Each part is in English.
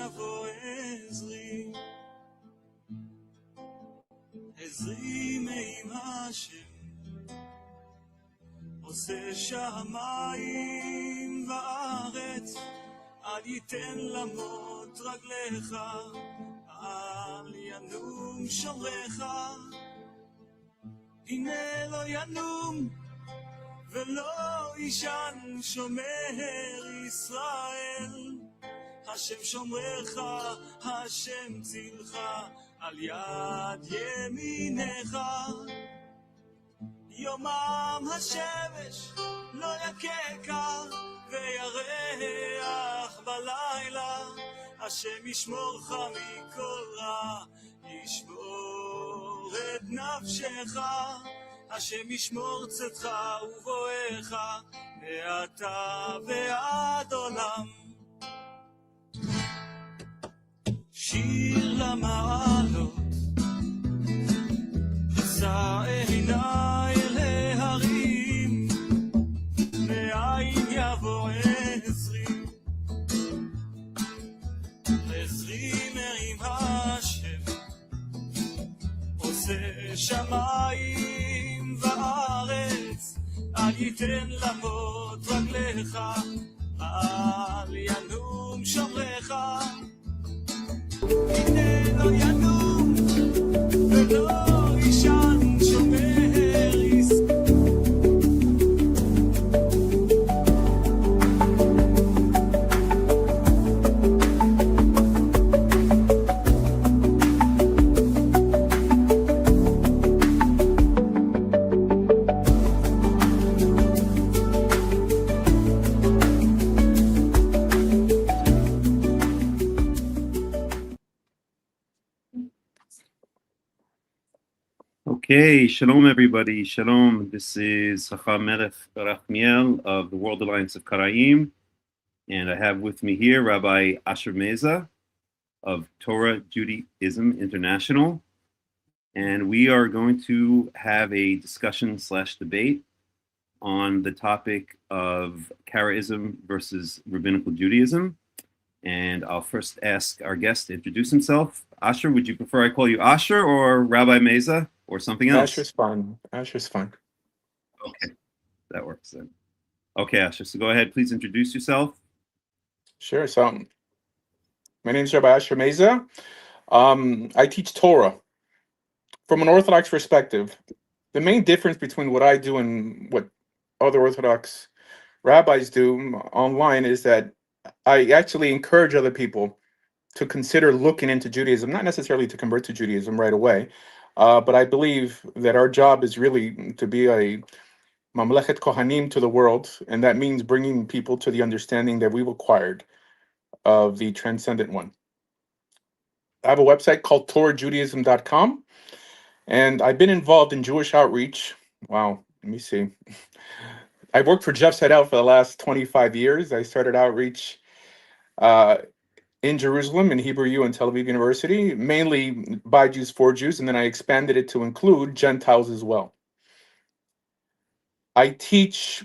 יבוא עזרי, עזרי מעם השם, עושה שמיים וארץ, אל ייתן למות רגליך, אל ינום שומרך, הנה לא ינום ולא ישן שומר ישראל, השם שומרך, השם צילך, על יד ימינך. יומם השמש לא יככה וירח בלילה, השם ישמורך מכל רע, ישמור את נפשך, השם ישמור צאתך ובואך מעתה ועד עולם. שיר למעלות, שא עיני אל ההרים, מאין יבוא עזרי, עזרי מעם השם, עושה שמיים וארץ, אל ייתן למות רגליך, אל ינום שומרך, הנה לא ינום ולא ישן שומר ישראל. Okay, shalom everybody, shalom. This is Hakham Melech Rahmiel of the World Alliance of Qara'im, and I have with me here Rabbi Asher Meza of Torah, Judaism International, and we are going to have a discussion / debate on the topic of Karaism versus Rabbinical Judaism. And I'll first ask our guest to introduce himself. Asher, would you prefer I call you Asher or Rabbi Meza or something else? Asher's fine. Asher's fine. Okay, that works then. Okay, Asher, so go ahead, please introduce yourself. Sure. So, my name is Rabbi Asher Meza. I teach Torah from an Orthodox perspective. The main difference between what I do and what other Orthodox rabbis do online is that I actually encourage other people to consider looking into Judaism, not necessarily to convert to Judaism right away, but I believe that our job is really to be a Mamlechet Kohanim to the world, and that means bringing people to the understanding that we've acquired of the Transcendent One. I have a website called TorahJudaism.com, and I've been involved in Jewish outreach. Wow, let me see. I've worked for Jeff Seidel for the last 25 years. I started outreach in Jerusalem, in Hebrew U and Tel Aviv University, mainly by Jews for Jews, and then I expanded it to include Gentiles as well. I teach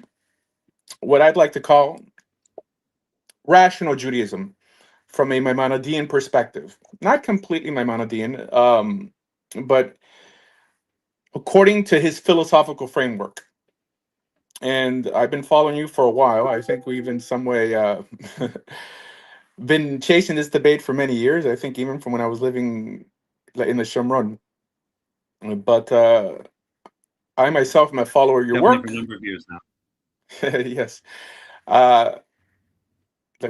what I'd like to call rational Judaism from a Maimonidean perspective. Not completely Maimonidean, but according to his philosophical framework. And I've been following you for a while. I think we've in some way been chasing this debate for many years. I think even from when I was living in the Shomron. But I myself am a follower of your work. For a number of years now. Yes. That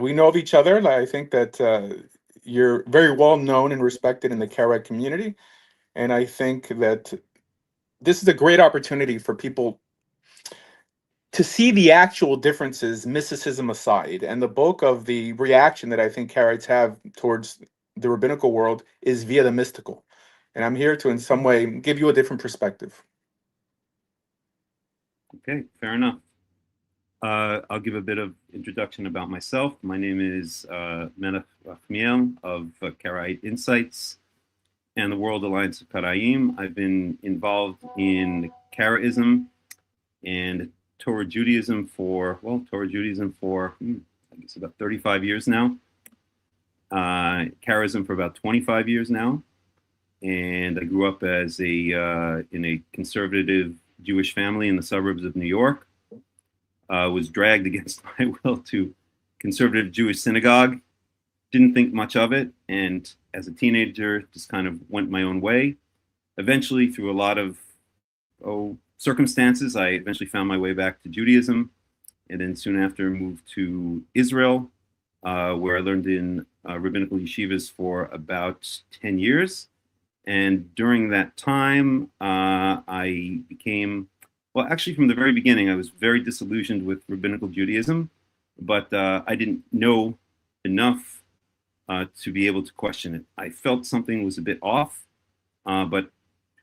we know of each other. I think that you're very well known and respected in the Karaite community. And I think that this is a great opportunity for people to see the actual differences, mysticism aside, and the bulk of the reaction that I think Karaites have towards the rabbinical world is via the mystical. And I'm here to, in some way, give you a different perspective. Okay, fair enough. I'll give a bit of introduction about myself. My name is Melech Rahmiel of Karaite Insights and the World Alliance of Qara'im. I've been involved in Karaism and Torah Judaism for, I guess about 35 years now. Charism for about 25 years now, and I grew up as in a conservative Jewish family in the suburbs of New York. Was dragged against my will to conservative Jewish synagogue. Didn't think much of it, and as a teenager, just kind of went my own way. Eventually, through a lot of circumstances, I eventually found my way back to Judaism, and then soon after moved to Israel, where I learned in rabbinical yeshivas for about 10 years. And during that time, I became, well, actually from the very beginning, I was very disillusioned with rabbinical Judaism, but I didn't know enough to be able to question it. I felt something was a bit off, but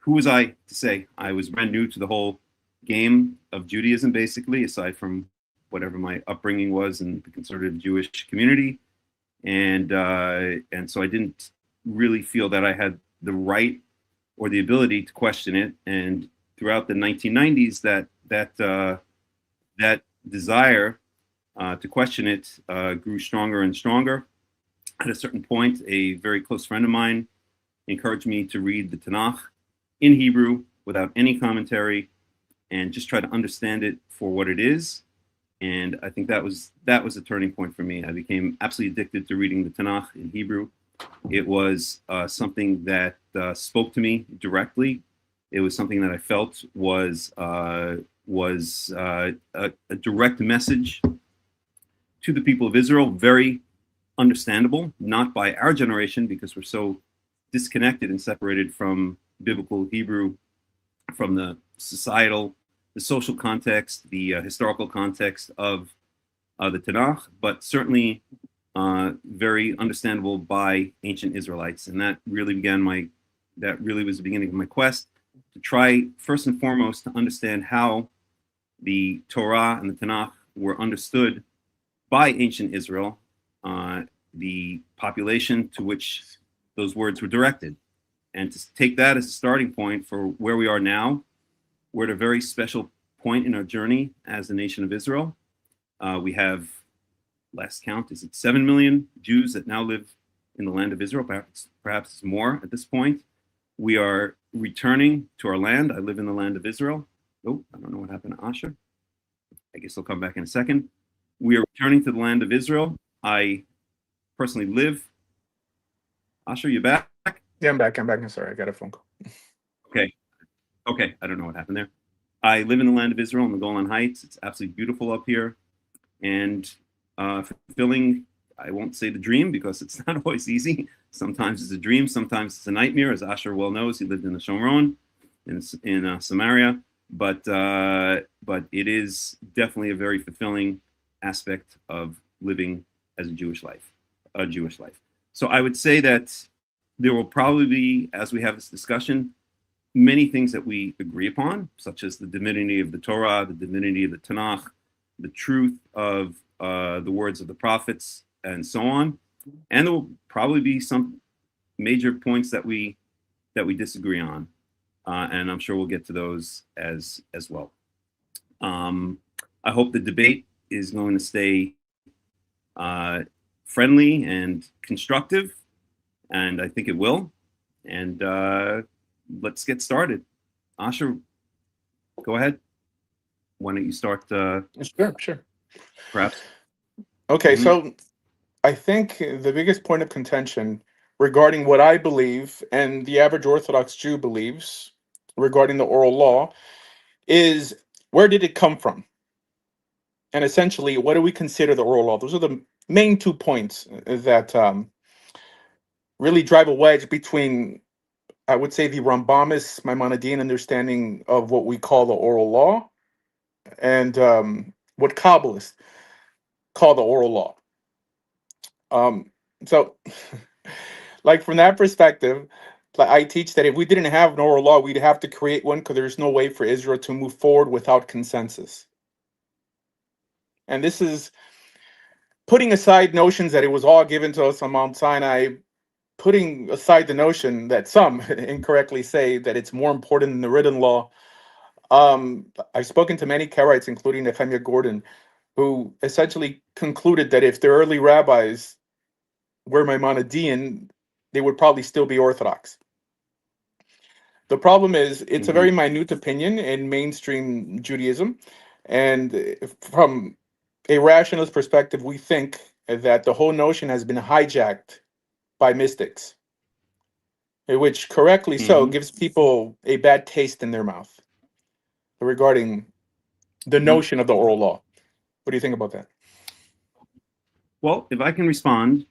who was I to say? I was brand new to the whole game of Judaism, basically, aside from whatever my upbringing was in the conservative Jewish community. And so I didn't really feel that I had the right or the ability to question it. And throughout the 1990s, that desire to question it grew stronger and stronger. At a certain point, a very close friend of mine encouraged me to read the Tanakh in Hebrew without any commentary and just try to understand it for what it is. And I think that was a turning point for me. I became absolutely addicted to reading the Tanakh in Hebrew. It was something that spoke to me directly. It was something that I felt was a direct message to the people of Israel, very understandable, not by our generation because we're so disconnected and separated from biblical Hebrew, from the societal, the social context, the historical context of the Tanakh, but certainly very understandable by ancient Israelites. And that really was the beginning of my quest to try first and foremost to understand how the Torah and the Tanakh were understood by ancient Israel, the population to which those words were directed. And to take that as a starting point for where we are now, we're at a very special point in our journey as the nation of Israel. We have, last count, is it 7 million Jews that now live in the land of Israel? Perhaps it's more at this point. We are returning to our land. I live in the land of Israel. Oh, I don't know what happened to Asher. I guess he'll come back in a second. We are returning to the land of Israel. I personally live. Asher, you back? Yeah, I'm back. I'm sorry. I got a phone call. Okay. I don't know what happened there. I live in the land of Israel in the Golan Heights. It's absolutely beautiful up here. And fulfilling, I won't say the dream because it's not always easy. Sometimes it's a dream, sometimes it's a nightmare. As Asher well knows, he lived in the Shomron, in Samaria. But it is definitely a very fulfilling aspect of living as a Jewish life. So I would say that there will probably be, as we have this discussion, many things that we agree upon, such as the divinity of the Torah, the divinity of the Tanakh, the truth of the words of the prophets, and so on. And there will probably be some major points that we disagree on, and I'm sure we'll get to those as well. I hope the debate is going to stay friendly and constructive, and I think it will. And let's get started. Asher, go ahead. Why don't you start? Sure. Perhaps. Okay, so I think the biggest point of contention regarding what I believe and the average Orthodox Jew believes regarding the oral law is, where did it come from? And essentially, what do we consider the oral law? Those are the main 2 points that really drive a wedge between, I would say, the Rambamist Maimonidean understanding of what we call the oral law and what Kabbalists call the oral law. So like from that perspective, I teach that if we didn't have an oral law, we'd have to create one because there's no way for Israel to move forward without consensus. And this is putting aside notions that it was all given to us on Mount Sinai, putting aside the notion that some incorrectly say that it's more important than the written law. I've spoken to many Karaites, including Nehemiah Gordon, who essentially concluded that if the early rabbis were Maimonidean, they would probably still be Orthodox. The problem is it's a very minute opinion in mainstream Judaism. And from a rationalist perspective, we think that the whole notion has been hijacked by mystics, which correctly so gives people a bad taste in their mouth regarding the notion of the oral law. What do you think about that? Well, if I can respond,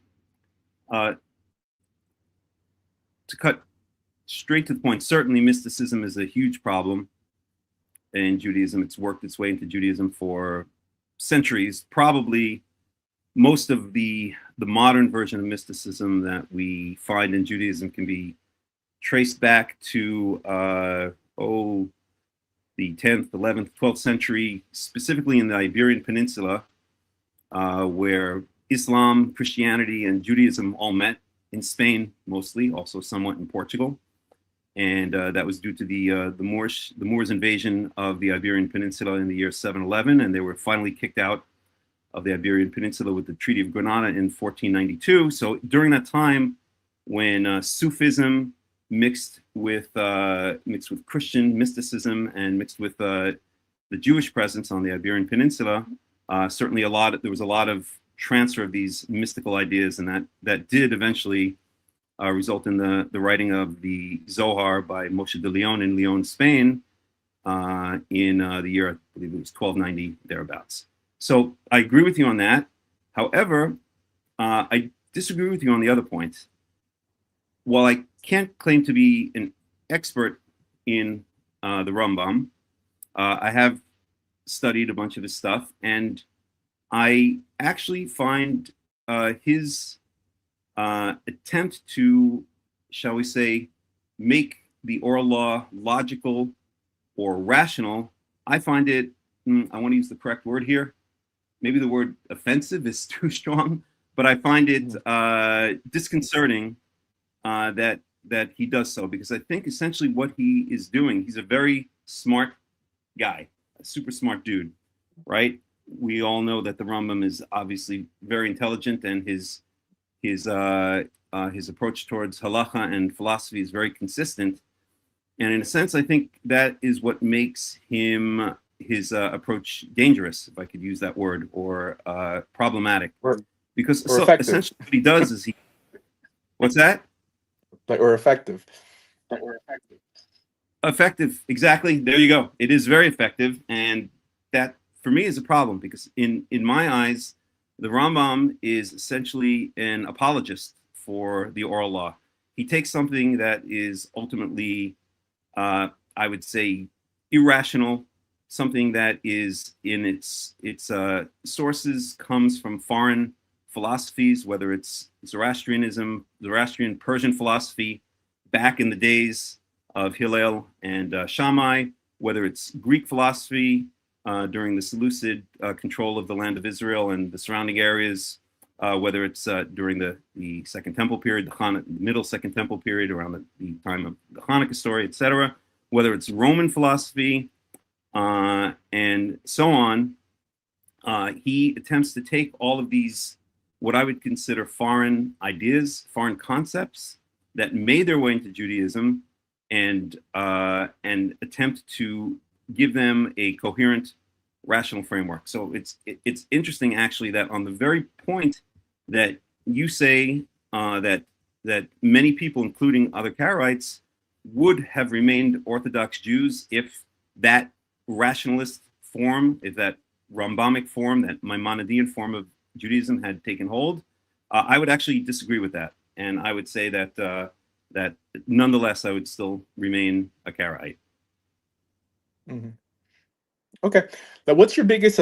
to cut straight to the point, certainly mysticism is a huge problem in Judaism. It's worked its way into Judaism for centuries. Probably most of the modern version of mysticism that we find in Judaism can be traced back to the 10th, 11th, 12th century, specifically in the Iberian Peninsula, where Islam, Christianity, and Judaism all met in Spain, mostly, also somewhat in Portugal. And that was due to the Moors' invasion of the Iberian Peninsula in the year 711, and they were finally kicked out of the Iberian Peninsula with the Treaty of Granada in 1492. So during that time, when Sufism mixed with Christian mysticism and mixed with the Jewish presence on the Iberian Peninsula, certainly there was a lot of transfer of these mystical ideas, and that did eventually result in the writing of the Zohar by Moshe de Leon in Leon, Spain, in the year, I believe it was 1290, thereabouts. So I agree with you on that. However, I disagree with you on the other point. While I can't claim to be an expert in the Rambam, I have studied a bunch of his stuff, and I actually find his attempt to, shall we say, make the oral law logical or rational, I find it, I want to use the correct word here, maybe the word offensive is too strong, but I find it disconcerting that he does so, because I think essentially what he is doing, he's a very smart guy, a super smart dude, right? We all know that the Rambam is obviously very intelligent, and his approach towards halacha and philosophy is very consistent. And in a sense, I think that is what makes his approach dangerous, if I could use that word, or problematic. Because essentially what he does is what's that? Or effective. Effective, exactly. There you go. It is very effective, and that for me is a problem, because in my eyes, the Rambam is essentially an apologist for the oral law. He takes something that is ultimately, I would say, irrational, something that is in its sources comes from foreign philosophies, whether it's Zoroastrianism, Zoroastrian Persian philosophy back in the days of Hillel and Shammai, whether it's Greek philosophy during the Seleucid control of the land of Israel and the surrounding areas, whether it's during the Second Temple period, the Middle Second Temple period, around the time of the Hanukkah story, etc., whether it's Roman philosophy, and so on. He attempts to take all of these, what I would consider foreign ideas, foreign concepts that made their way into Judaism, and attempt to give them a coherent, rational framework. So it's interesting, actually, that on the very point that you say that many people, including other Karaites, would have remained Orthodox Jews if that rationalist form, if that Rambamic form, that Maimonidean form of Judaism had taken hold, I would actually disagree with that, and I would say that that nonetheless I would still remain a Karaite. Mm-hmm. Okay, now what's your biggest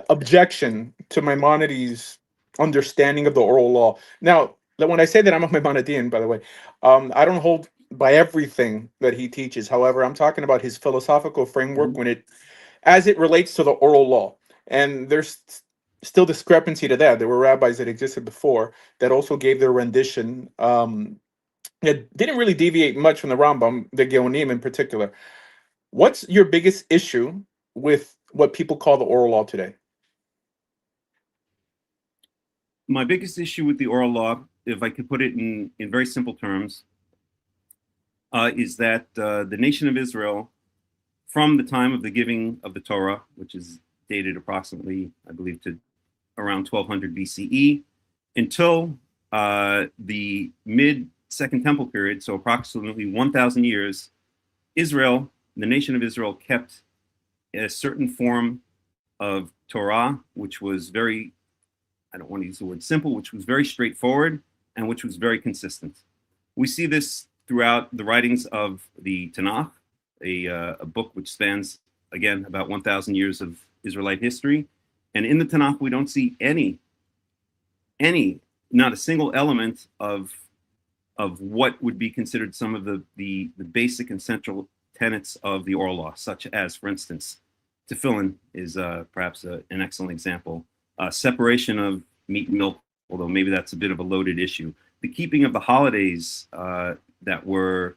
objection to Maimonides' understanding of the oral law? Now, when I say that I'm a Maimonidean, by the way, I don't hold by everything that he teaches. However, I'm talking about his philosophical framework as it relates to the oral law. And there's still discrepancy to that. There were rabbis that existed before that also gave their rendition. It didn't really deviate much from the Rambam, the Geonim in particular. What's your biggest issue with what people call the oral law today? My biggest issue with the oral law if I could put it in very simple terms, is that the nation of Israel, from the time of the giving of the Torah, which is dated approximately, I believe, to around 1200 BCE, until the mid-Second Temple period, so approximately 1,000 years, Israel, the nation of Israel, kept a certain form of Torah, which was very, I don't want to use the word simple, which was very straightforward and which was very consistent. We see this throughout the writings of the Tanakh, a book which spans, again, about 1,000 years of Israelite history. And in the Tanakh, we don't see any, not a single element of what would be considered some of the basic and central tenets of the oral law, such as, for instance, tefillin is perhaps an excellent example. Separation of meat and milk, although maybe that's a bit of a loaded issue. The keeping of the holidays that were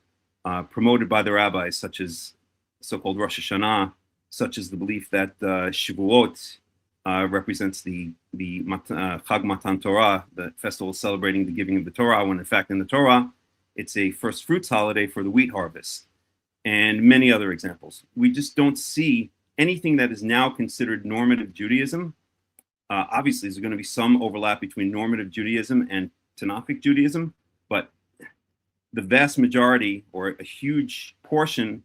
promoted by the rabbis, such as so-called Rosh Hashanah, such as the belief that Shavuot represents the Chag Matan Torah, the festival celebrating the giving of the Torah, when in fact in the Torah, it's a first fruits holiday for the wheat harvest, and many other examples. We just don't see anything that is now considered normative Judaism. Obviously, there's going to be some overlap between normative Judaism and Tanakhic Judaism, but the vast majority, or a huge portion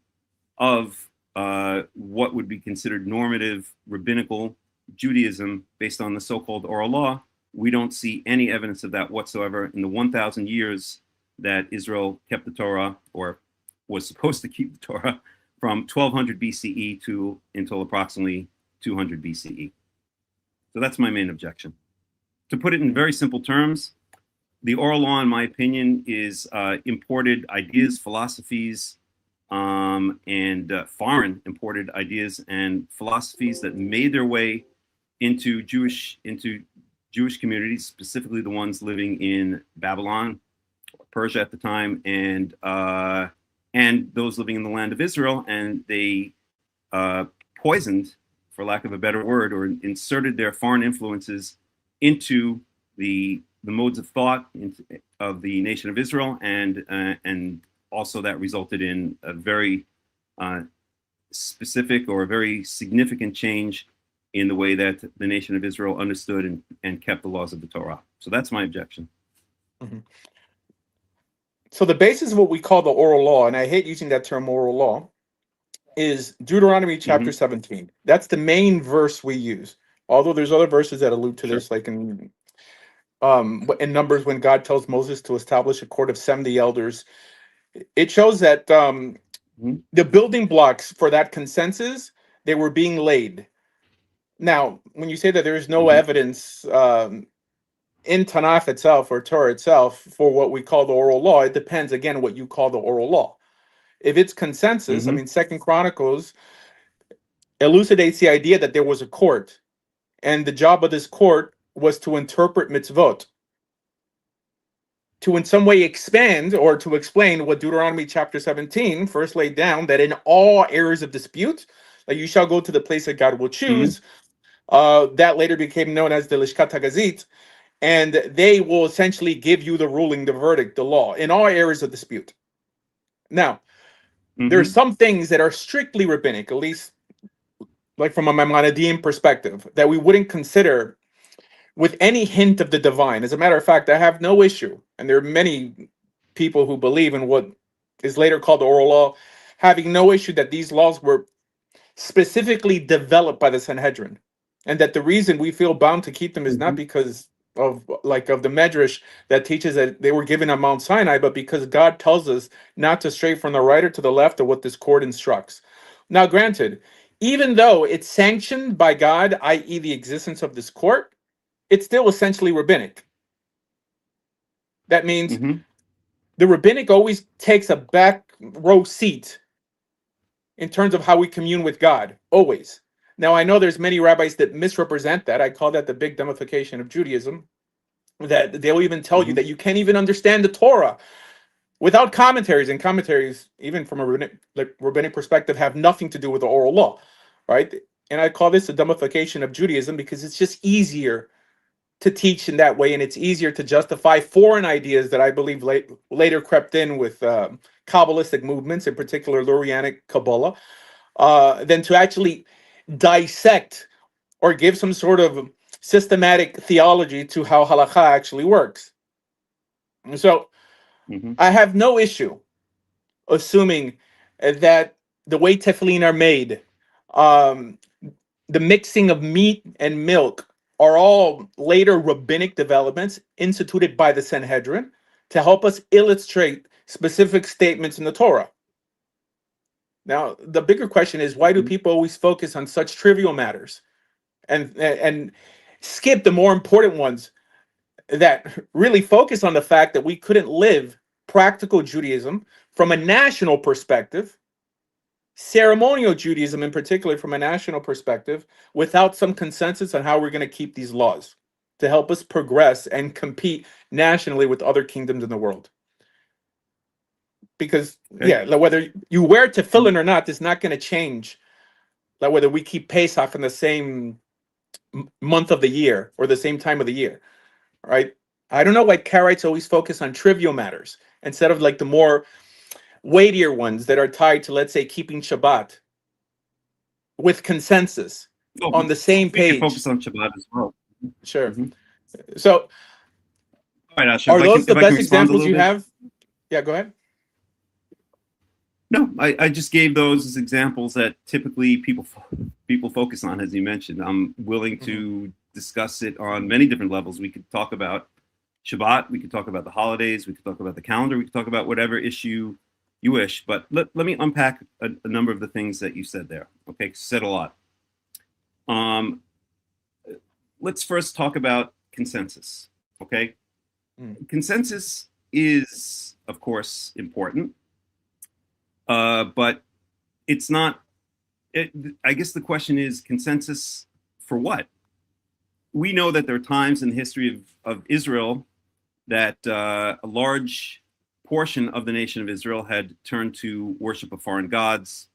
of what would be considered normative rabbinical Judaism based on the so-called oral law, we don't see any evidence of that whatsoever in the 1,000 years that Israel kept the Torah, or was supposed to keep the Torah, from 1200 BCE to until approximately 200 BCE. So that's my main objection. To put it in very simple terms, the oral law, in my opinion, is imported ideas, philosophies, and foreign imported ideas and philosophies that made their way into Jewish communities, specifically the ones living in Babylon, Persia at the time, and those living in the land of Israel, and they poisoned, for lack of a better word, or inserted their foreign influences into the modes of thought of the nation of Israel, and also that resulted in a very specific or a very significant change in the way that the nation of Israel understood and kept the laws of the Torah. So that's my objection. Mm-hmm. So the basis of what we call the oral law, and I hate using that term oral law, is Deuteronomy chapter 17. That's the main verse we use. Although there's other verses that allude to this, like in Numbers, when God tells Moses to establish a court of 70 elders. It shows that the building blocks for that consensus, they were being laid. Now, when you say that there is no evidence in Tanakh itself or Torah itself for what we call the oral law, it depends, again, what you call the oral law. If it's consensus, I mean, Second Chronicles elucidates the idea that there was a court, and the job of this court was to interpret mitzvot, to in some way expand or to explain what Deuteronomy chapter 17 first laid down, that in all areas of dispute, like you shall go to the place that God will choose, that later became known as the Lishkat HaGazit, and they will essentially give you the ruling, the verdict, the law, in all areas of dispute. Now, there are some things that are strictly rabbinic, at least like from a Maimonidean perspective, that we wouldn't consider with any hint of the divine. As a matter of fact, I have no issue, and there are many people who believe in what is later called the oral law, having no issue that these laws were specifically developed by the Sanhedrin, and that the reason we feel bound to keep them is not because of the Medrash that teaches that they were given on Mount Sinai, but because God tells us not to stray from the right or to the left of what this court instructs. Now, granted, even though it's sanctioned by God, i.e. the existence of this court, it's still essentially rabbinic. That means the rabbinic always takes a back row seat in terms of how we commune with God, always. Now, I know there's many rabbis that misrepresent that. I call that the big dumbification of Judaism, that they'll even tell you that you can't even understand the Torah without commentaries, and commentaries, even from a rabbinic perspective, have nothing to do with the oral law, right? And I call this a dumbification of Judaism because it's just easier to teach in that way, and it's easier to justify foreign ideas that I believe later crept in with Kabbalistic movements, in particular Lurianic Kabbalah, than to actually dissect or give some sort of systematic theology to how halakha actually works. And so I have no issue assuming that the way tefillin are made, the mixing of meat and milk, are all later rabbinic developments instituted by the Sanhedrin to help us illustrate specific statements in the Torah. Now, the bigger question is, why do people always focus on such trivial matters and skip the more important ones that really focus on the fact that we couldn't live practical Judaism from a national perspective, ceremonial Judaism in particular from a national perspective, without some consensus on how we're going to keep these laws to help us progress and compete nationally with other kingdoms in the world? Because like whether you wear tefillin or not is not going to change, like whether we keep Pesach in the same month of the year or the same time of the year, right? I don't know why Karaites always focus on trivial matters instead of like the more weightier ones that are tied to, let's say, keeping Shabbat with consensus on the same page. Focus on Shabbat as well. Sure. So, all right, Asher, are those the best examples you have? Yeah, go ahead. No, I just gave those as examples that typically people focus on, as you mentioned. I'm willing to discuss it on many different levels. We could talk about Shabbat, we could talk about the holidays, we could talk about the calendar, we could talk about whatever issue you wish. But let me unpack a number of the things that you said there. Okay, said a lot. Let's first talk about consensus. Okay, consensus is, of course, important. But it's not, I guess the question is consensus for what? We know that there are times in the history of Israel that a large portion of the nation of Israel had turned to worship of foreign gods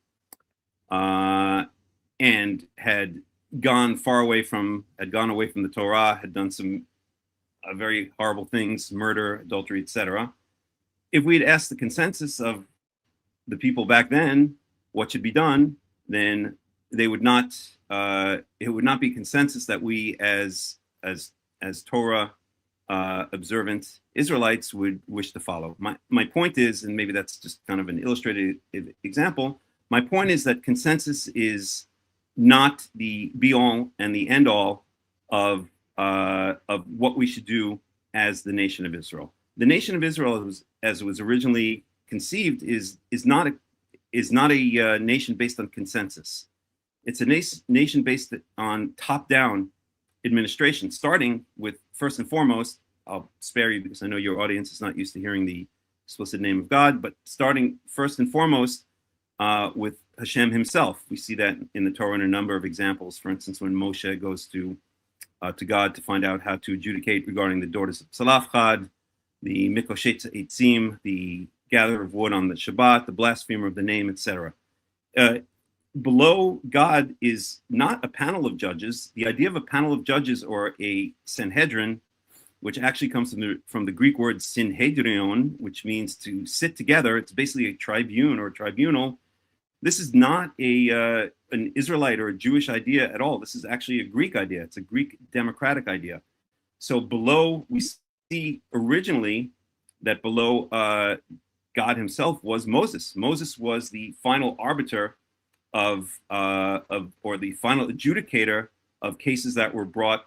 and had gone away from the Torah, had done some very horrible things, murder, adultery, etc. If we had asked the consensus of the people back then what should be done, then they would not. It would not be consensus that we, as Torah observant Israelites, would wish to follow. My point is, and maybe that's just kind of an illustrated example. My point is that consensus is not the be all and the end all of what we should do as the nation of Israel. The nation of Israel, as it was originally conceived, is not a nation based on consensus. It's a nation based on top-down administration, starting with, first and foremost, I'll spare you because I know your audience is not used to hearing the explicit name of God, but starting first and foremost with Hashem himself. We see that in the Torah in a number of examples. For instance, when Moshe goes to God to find out how to adjudicate regarding the daughters of Salafchad, the Mikoshet Eitzim, the gatherer of wood on the Shabbat, the blasphemer of the name, etc. Below God is not a panel of judges. The idea of a panel of judges or a Sanhedrin, which actually comes from the Greek word synhedrion, which means to sit together. It's basically a tribune or a tribunal. This is not an Israelite or a Jewish idea at all. This is actually a Greek idea. It's a Greek democratic idea. So below, we see originally that below God himself was Moses. Moses was the final arbiter or the final adjudicator of cases that were brought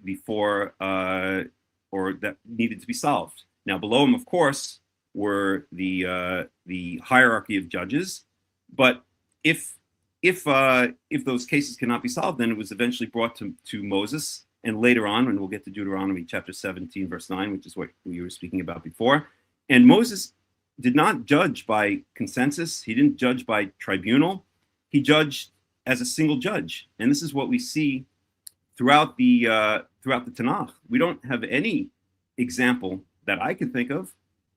before or that needed to be solved. Now, below him, of course, were the hierarchy of judges. But if those cases cannot be solved, then it was eventually brought to Moses, and later on, and we'll get to Deuteronomy chapter 17, verse 9, which is what we were speaking about before. And Moses did not judge by consensus. He didn't judge by tribunal. He judged as a single judge. And this is what we see throughout the Tanakh. We don't have any example that I can think of,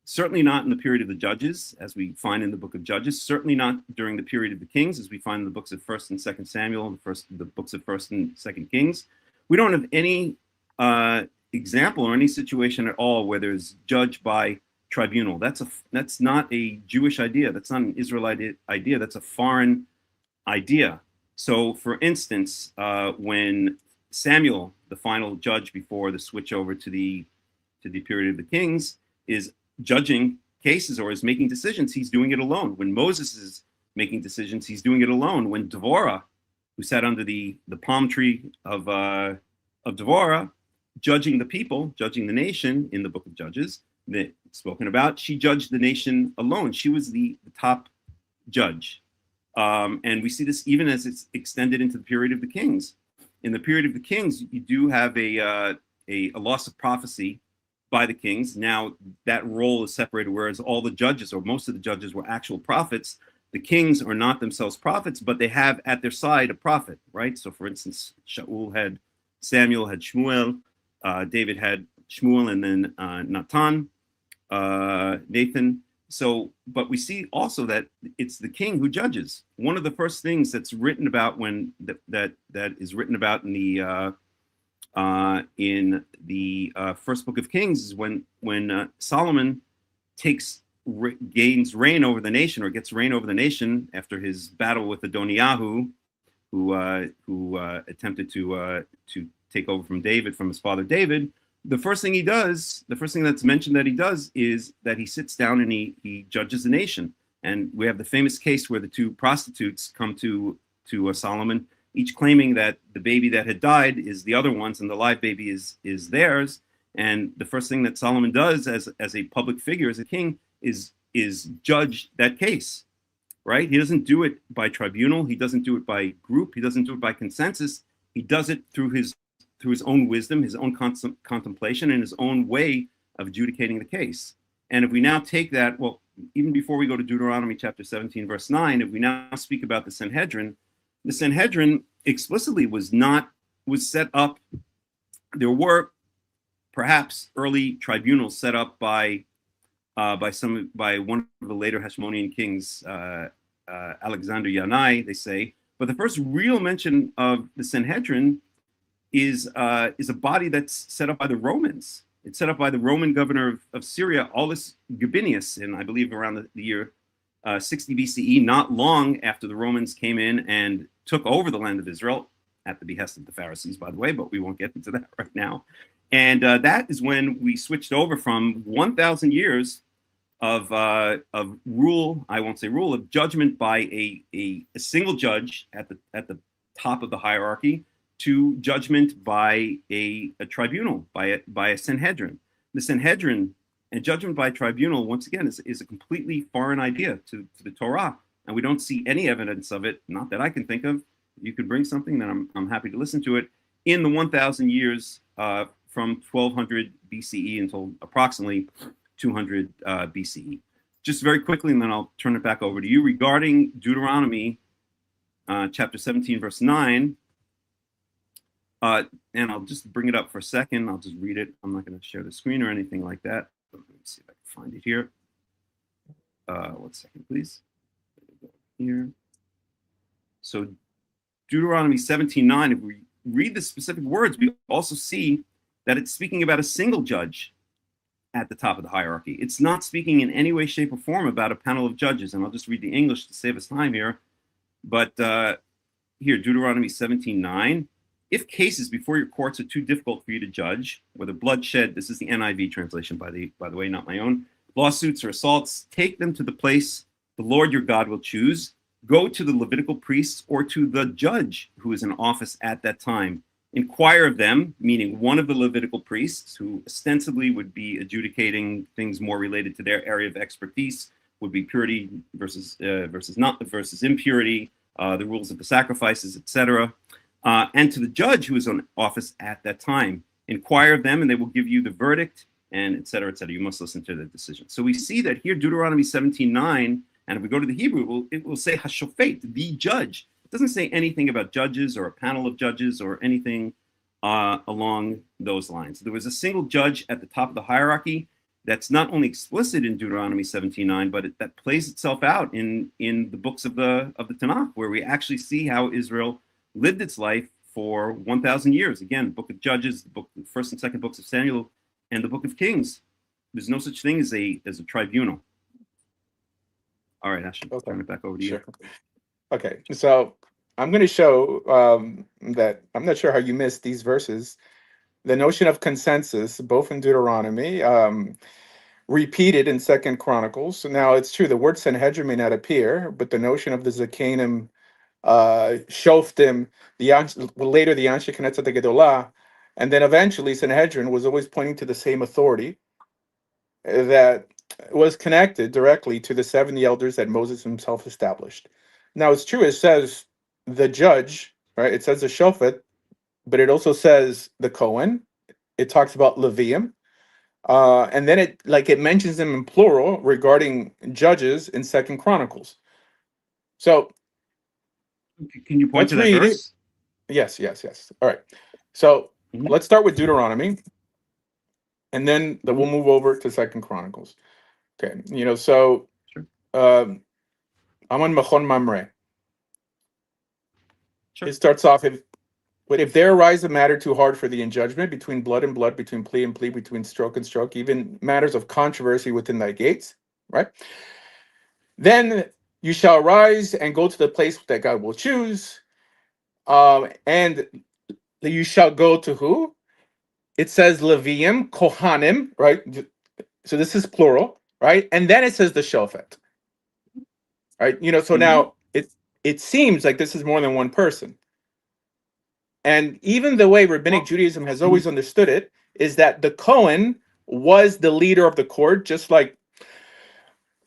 certainly not in the period of the Judges, as we find in the book of Judges, certainly not during the period of the Kings, as we find in the books of 1st and 2nd Samuel, the books of 1st and 2nd Kings. We don't have any example or any situation at all where there's judge by tribunal. That's not a Jewish idea. That's not an Israelite idea. That's a foreign idea. So, for instance, when Samuel, the final judge before the switch over to the period of the kings, is judging cases or is making decisions, he's doing it alone. When Moses is making decisions, he's doing it alone. When Devorah, who sat under the palm tree of Devorah, judging the people, judging the nation in the book of Judges that spoken about, she judged the nation alone. She was the top judge. And we see this even as it's extended into the period of the kings. In the period of the kings, you do have a loss of prophecy by the kings. Now that role is separated, whereas all the judges, or most of the judges, were actual prophets. The kings are not themselves prophets, but they have at their side a prophet, right? So, for instance, Shaul had Samuel, had Shmuel, David had Shmuel, and then Nathan. So, but we see also that it's the king who judges. One of the first things that's written about that is written about in the first book of Kings is when Solomon gains reign over the nation, or gets reign over the nation after his battle with Adoniyahu, who attempted to take over from David, from his father David. The first thing he does, the first thing that's mentioned that he does, is that he sits down and he judges the nation. And we have the famous case where the two prostitutes come to Solomon, each claiming that the baby that had died is the other one's and the live baby is theirs. And the first thing that Solomon does as a public figure, as a king, is judge that case, right? He doesn't do it by tribunal. He doesn't do it by group. He doesn't do it by consensus. He does it through his own wisdom, his own contemplation, and his own way of adjudicating the case. And if we now take that, well, even before we go to Deuteronomy chapter 17, verse 9, if we now speak about the Sanhedrin explicitly was set up. There were perhaps early tribunals set up by one of the later Hashmonean kings, Alexander Yanai, they say. But the first real mention of the Sanhedrin is a body that's set up by the Romans. It's set up by the Roman governor of Syria, Aulus Gabinius, in I believe around the year 60 BCE, not long after the Romans came in and took over the land of Israel, at the behest of the Pharisees, by the way, but we won't get into that right now. And that is when we switched over from 1,000 years of rule, I won't say rule, of judgment by a single judge at the top of the hierarchy, to judgment by a tribunal, by a Sanhedrin. The Sanhedrin and judgment by tribunal, once again, is a completely foreign idea to the Torah, and we don't see any evidence of it, not that I can think of. You could bring something, then I'm happy to listen to it, in the 1,000 years from 1200 BCE until approximately 200 BCE. Just very quickly, and then I'll turn it back over to you, regarding Deuteronomy chapter 17, verse 9, and I'll just bring it up for a second. I'll just read it. I'm not going to share the screen or anything like that. Let me see if I can find it here. 1 second, please. Here. So Deuteronomy 17:9, if we read the specific words, we also see that it's speaking about a single judge at the top of the hierarchy. It's not speaking in any way, shape, or form about a panel of judges. And I'll just read the English to save us time here. But here, Deuteronomy 17:9. If cases before your courts are too difficult for you to judge, whether bloodshed, this is the NIV translation, by the way, not my own, lawsuits or assaults, take them to the place the Lord your God will choose. Go to the Levitical priests or to the judge who is in office at that time. Inquire of them, meaning one of the Levitical priests, who ostensibly would be adjudicating things more related to their area of expertise, would be purity versus impurity, the rules of the sacrifices, etc. And to the judge who is in office at that time. Inquire of them, and they will give you the verdict, and et cetera, et cetera. You must listen to the decision. So we see that here, Deuteronomy 17:9, and if we go to the Hebrew, it will say Hashofet, the judge. It doesn't say anything about judges or a panel of judges or anything along those lines. There was a single judge at the top of the hierarchy. That's not only explicit in Deuteronomy 17:9, but that plays itself out in the books of the Tanakh, where we actually see how Israel lived its life for 1,000 years. Again, Book of Judges, the first and second books of Samuel, and the Book of Kings. There's no such thing as a tribunal. All right, I should turn it back over to you. Okay, so I'm going to show that I'm not sure how you missed these verses. The notion of consensus, both in Deuteronomy, repeated in Second Chronicles. Now, it's true, the word Sanhedrin may not appear, but the notion of the Zakanim, Shoftim, later the Anshe Knesset Gedolah, and then eventually Sanhedrin was always pointing to the same authority that was connected directly to the 70 elders that Moses himself established. Now, it's true, it says the judge, right? It says the Shofet, but it also says the Kohen. It talks about Levium. And then it mentions them in plural regarding judges in Second Chronicles. So can you point to that verse? Yes. All right. So let's start with Deuteronomy, and then we'll move over to Second Chronicles. Okay. So Sure. I'm on Machon Mamre. Sure. It starts off but if there arise a matter too hard for thee in judgment, between blood and blood, between plea and plea, between stroke and stroke, even matters of controversy within thy gates, right? Then you shall arise and go to the place that God will choose, and you shall go to who? It says Levium, Kohanim, right? So this is plural, right? And then it says the Shofet, right? So now it seems like this is more than one person. And even the way Rabbinic Judaism has always understood it is that the Kohen was the leader of the court, just like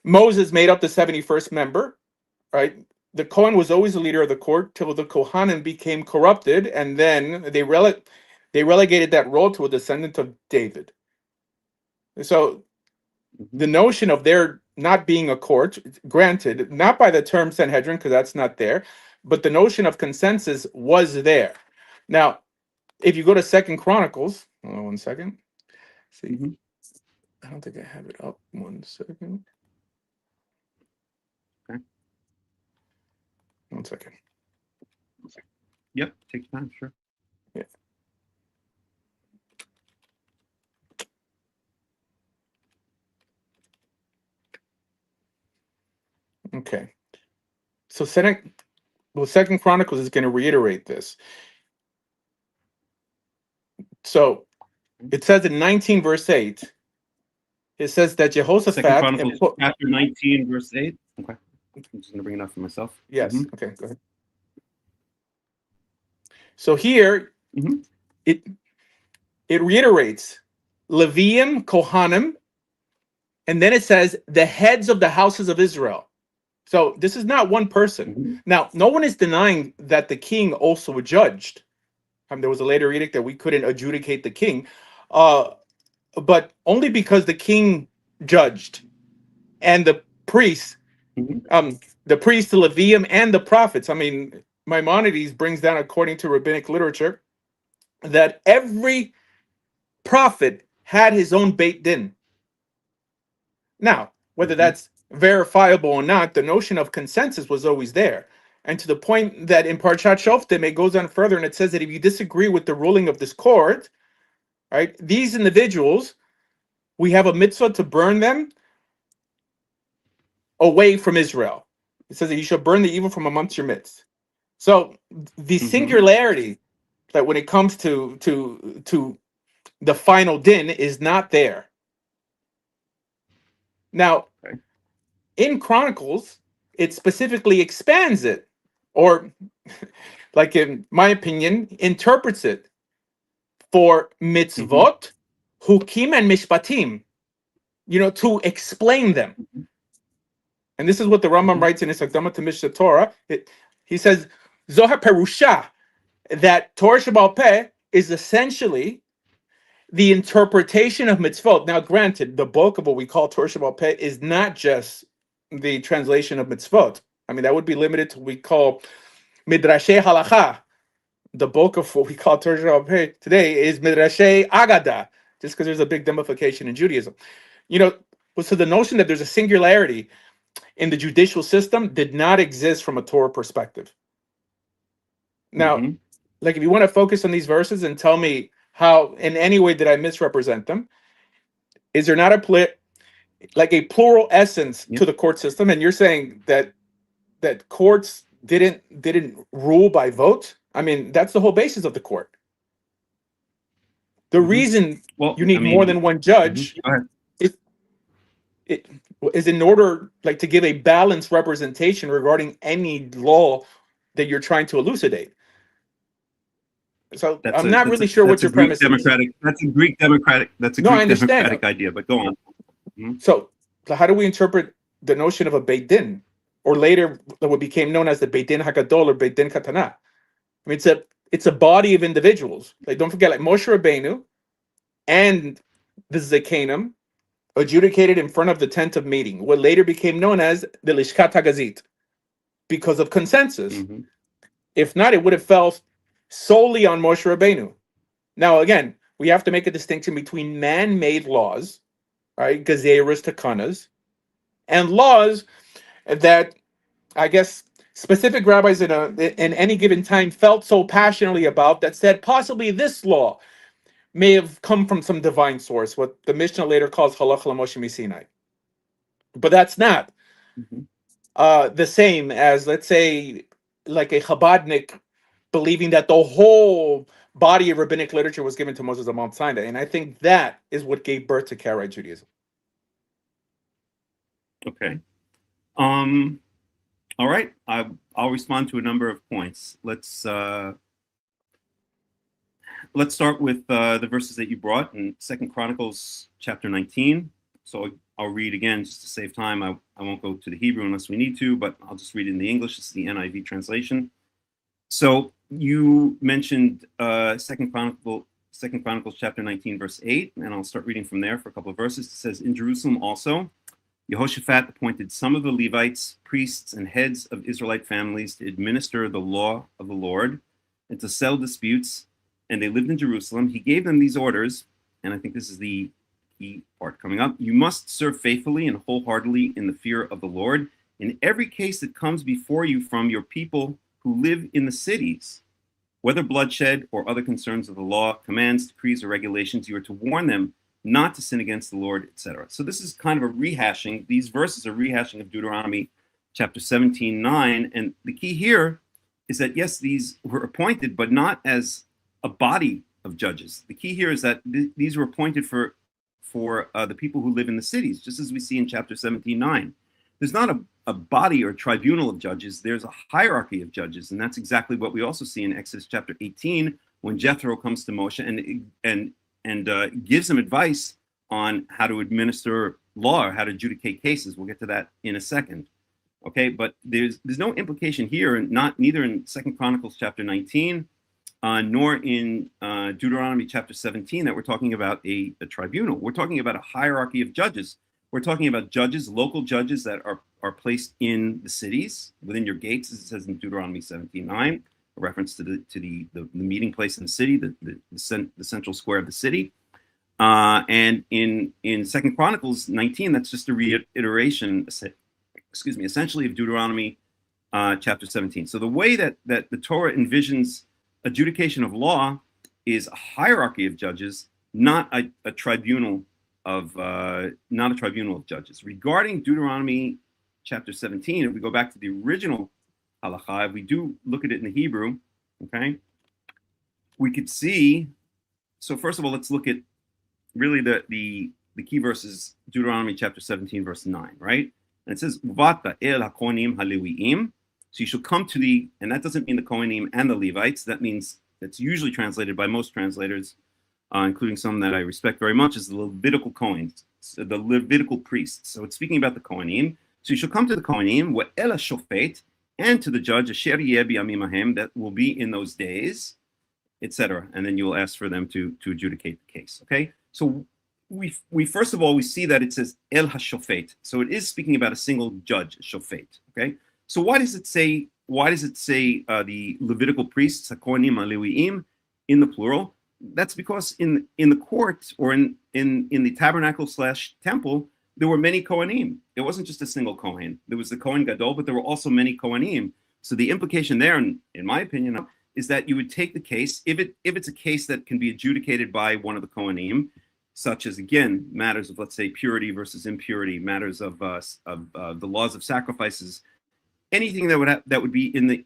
Moses made up the 71st member, right? The Kohen was always the leader of the court till the Kohanim became corrupted, and then they relegated that role to a descendant of David. So the notion of there not being a court, granted, not by the term Sanhedrin, because that's not there, but the notion of consensus was there. Now, if you go to Second Chronicles, hold on 1 second. See, I don't think I have it up. 1 second. Okay. 1 second. Yep, take your time, sure. Yeah. Okay. So Second Chronicles is going to reiterate this. So it says in 19 verse 8, it says that Jehoshaphat... Second Chronicles chapter 19 verse 8. Okay. I'm just going to bring it up for myself. Yes. Okay, go ahead. So here, it reiterates Levium, Kohanim, and then it says the heads of the houses of Israel. So this is not one person. Now, no one is denying that the king also judged. There was a later edict that we couldn't adjudicate the king, but only because the king judged, and the priests, the Levium, and the prophets. Maimonides brings down, according to rabbinic literature, that every prophet had his own Beit Din. Now, whether that's verifiable or not, the notion of consensus was always there. And to the point that in Parshat Shoftim, it goes on further, and it says that if you disagree with the ruling of this court, right, these individuals, we have a mitzvah to burn them away from Israel. It says that you shall burn the evil from amongst your midst. So the singularity that when it comes to the final din is not there. Now, in Chronicles, it specifically expands it, or, like in my opinion, interprets it for mitzvot, hukim, and mishpatim, to explain them. And this is what the Rambam writes in his Akdama to Mishnah Torah. He says, Zohar Perusha, that Torah Sheba'al Peh is essentially the interpretation of mitzvot. Now, granted, the bulk of what we call Torah Sheba'al Peh is not just the translation of mitzvot. That would be limited to what we call Midrashei Halacha. The bulk of what we call Torah Sheba'al Peh today is Midrashei Agada, just because there's a big demonification in Judaism. So the notion that there's a singularity in the judicial system did not exist from a Torah perspective. Now, like if you want to focus on these verses and tell me how in any way did I misrepresent them, is there not like a plural essence to the court system? And you're saying that courts didn't rule by vote? I mean, that's the whole basis of the court. The reason you need more than one judge is in order like to give a balanced representation regarding any law that you're trying to elucidate. So I'm not really sure what your premise is. That's a Greek democratic. That's a Greek democratic idea. But go on. So how do we interpret the notion of a Beit Din, or later what became known as the Beit Din Hagadol or Beit Din Katana? I mean, it's a body of individuals. Like, don't forget, like Moshe Rabbeinu and the Zekanim adjudicated in front of the tent of meeting, what later became known as the Lishkat Hagazit, because of consensus. If not, it would have fell solely on Moshe Rabbeinu. Now, again, we have to make a distinction between man-made laws, right, Gezeirus Takanas, and laws that I guess specific rabbis in any given time felt so passionately about, that said possibly this law may have come from some divine source, what the Mishnah later calls Halach LaMoshe Misinai. But that's not the same as, let's say, like a Chabadnik believing that the whole body of rabbinic literature was given to Moses on Mount Sinai. And I think that is what gave birth to Karaite Judaism. Okay. All right. I'll respond to a number of points. Let's start with the verses that you brought in 2 Chronicles chapter 19. So I'll read again just to save time. I won't go to the Hebrew unless we need to, but I'll just read it in the English. This is the NIV translation. So you mentioned 2 Chronicles chapter 19, verse 8, and I'll start reading from there for a couple of verses. It says, in Jerusalem also, Jehoshaphat appointed some of the Levites, priests, and heads of Israelite families to administer the law of the Lord and to settle disputes, and they lived in Jerusalem. He gave them these orders, and I think this is the key part coming up. You must serve faithfully and wholeheartedly in the fear of the Lord in every case that comes before you from your people who live in the cities, whether bloodshed or other concerns of the law, commands, decrees, or regulations. You are to warn them not to sin against the Lord, etc. So this is kind of a rehashing. These verses are rehashing of Deuteronomy chapter 17:9. And the key here is that, yes, these were appointed, but not as a body of judges. The key here is that these were appointed for the people who live in the cities, just as we see in chapter 17:9. There's not a body or tribunal of judges. There's a hierarchy of judges. And that's exactly what we also see in Exodus chapter 18, when Jethro comes to Moshe and gives him advice on how to administer law or how to adjudicate cases. We'll get to that in a second. Okay, but there's no implication here, neither in 2 Chronicles chapter 19, nor in Deuteronomy chapter 17, that we're talking about a tribunal. We're talking about a hierarchy of judges. We're talking about judges, local judges that are placed in the cities, within your gates, as it says in Deuteronomy 17:9, a reference to the meeting place in the city, the central square of the city. And in 2 Chronicles 19, that's just a reiteration, essentially of Deuteronomy chapter 17. So the way that the Torah envisions adjudication of law is a hierarchy of judges, not a tribunal of judges. Regarding Deuteronomy chapter 17, if we go back to the original halakha, if we do look at it in the Hebrew, okay, we could see. So first of all, let's look at really the key verses, Deuteronomy chapter 17, verse 9, right? And it says, "Vata el hakohanim haleviim." So you shall come to the, and that doesn't mean the Kohanim and the Levites. That means, that's usually translated by most translators, including some that I respect very much, as the Levitical Kohanim, the Levitical priests. So it's speaking about the Kohanim. So you shall come to the Kohanim, ve'el hashofet, and to the judge, asher yeh biyamim hahem, that will be in those days, etc. And then you will ask for them to adjudicate the case. Okay. So we first of all, we see that it says el hashofet. So it is speaking about a single judge, shofet. Okay. So why does it say the Levitical priests, hakohanim haleviim, in the plural? That's because in the court, or in the tabernacle / temple, there were many Kohanim. It wasn't just a single Kohen. There was the Kohen Gadol, but there were also many Kohanim. So the implication there, in my opinion, is that you would take the case, if it's a case that can be adjudicated by one of the Kohanim, such as, again, matters of, let's say, purity versus impurity, matters of the laws of sacrifices, anything that would be in the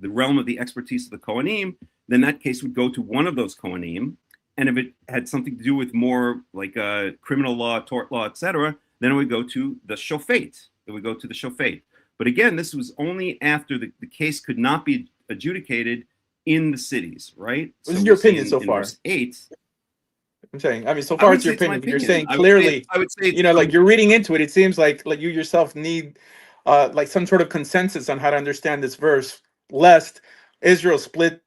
realm of the expertise of the Kohanim, then that case would go to one of those Kohanim. And if it had something to do with more like criminal law, tort law, etc., then it would go to the shofet. It would go to the shofet. But again, this was only after the case could not be adjudicated in the cities, right? This is your opinion so far. Verse 8. I'm saying, I mean, so far it's your opinion. You're saying clearly, I would say, you know, like you're reading into it. It seems like you yourself need like some sort of consensus on how to understand this verse, lest Israel split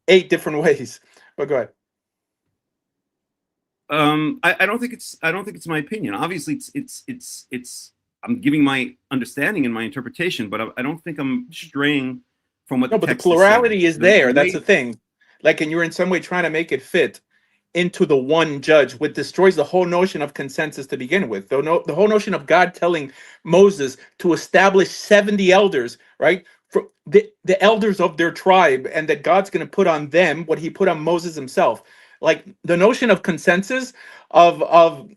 8 different ways. But go ahead. I don't think it's my opinion. Obviously, it's I'm giving my understanding and my interpretation, but I don't think I'm straying from what. No, but the plurality is there. That's the thing. Like, and you're in some way trying to make it fit into the one judge, which destroys the whole notion of consensus to begin with. The whole notion of God telling Moses to establish 70 elders, right? For the elders of their tribe, and that God's going to put on them what he put on Moses himself. Like the notion of consensus, of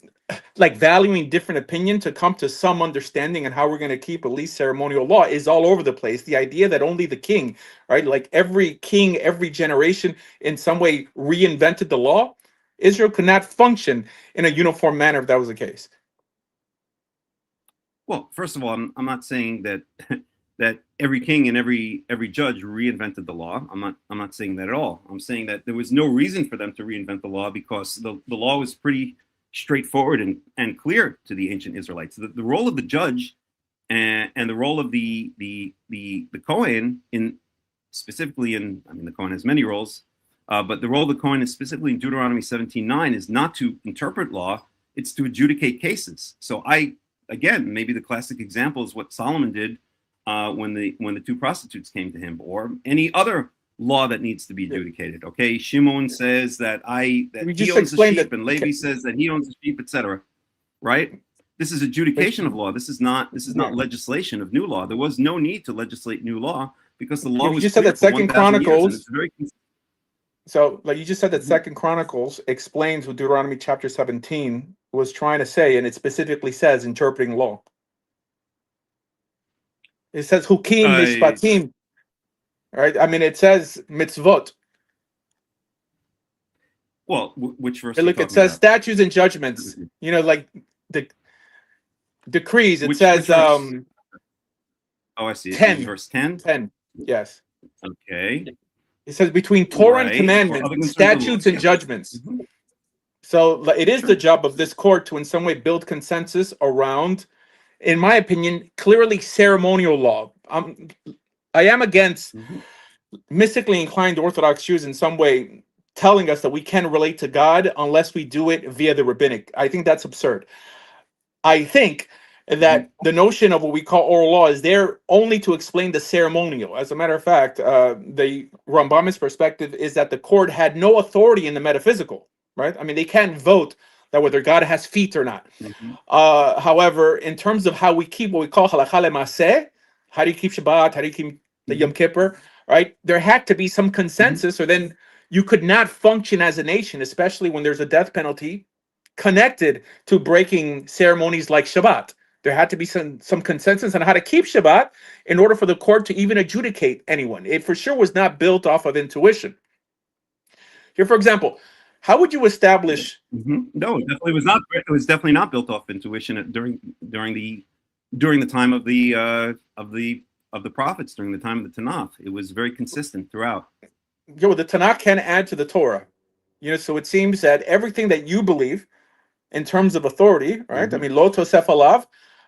like valuing different opinion to come to some understanding and how we're going to keep at least ceremonial law is all over the place. The idea that only the king, right? Like every king, every generation in some way reinvented the law. Israel could not function in a uniform manner if that was the case. Well, first of all, I'm not saying that that every king and every judge reinvented the law. I'm not saying that at all. I'm saying that there was no reason for them to reinvent the law because the law was pretty straightforward and clear to the ancient Israelites. The role of the judge and the role of the Kohen specifically the Kohen has many roles, but the role of the Kohen is specifically in Deuteronomy 17:9 is not to interpret law, it's to adjudicate cases. So again, maybe the classic example is what Solomon did when the 2 prostitutes came to him, or any other law that needs to be adjudicated. Okay, Shimon says that he owns the sheep, and Levi says that he owns the sheep, etc. Right? This is adjudication of law. This is not legislation of new law. There was no need to legislate new law because the law was. You just said that Second Chronicles. So, like you just said that Second Chronicles explains what Deuteronomy chapter 17 was trying to say, and it specifically says interpreting law. It says hukim mishpatim. Right? I mean, it says mitzvot. Well, which verse? Look, it says statutes and judgments. You know, like the decrees. It says. Oh, I see. 10. Verse 10. 10. Yes. Okay. It says between Torah and commandments, statutes and judgments. Mm-hmm. So it is the job of this court to, in some way, build consensus around, in my opinion, clearly ceremonial law. I am against mystically inclined Orthodox Jews in some way telling us that we can relate to God unless we do it via the rabbinic. I think that's absurd. I think that the notion of what we call oral law is there only to explain the ceremonial. As a matter of fact, the Rambam's perspective is that the court had no authority in the metaphysical, right? I mean, they can't vote that whether God has feet or not. However, in terms of how we keep what we call halakha lemaseh, how do you keep Shabbat, how do you keep the Yom Kippur, right? There had to be some consensus, or then you could not function as a nation, especially when there's a death penalty connected to breaking ceremonies like Shabbat. There had to be some consensus on how to keep Shabbat in order for the court to even adjudicate anyone. It for sure was not built off of intuition. Here, for example, how would you establish? No, it definitely was not. It was definitely not built off intuition during the time of the prophets, during the time of the Tanakh. It was very consistent throughout. Yeah, well, the Tanakh can add to the Torah, so it seems that everything that you believe in terms of authority, right? I mean, lo tosef alav,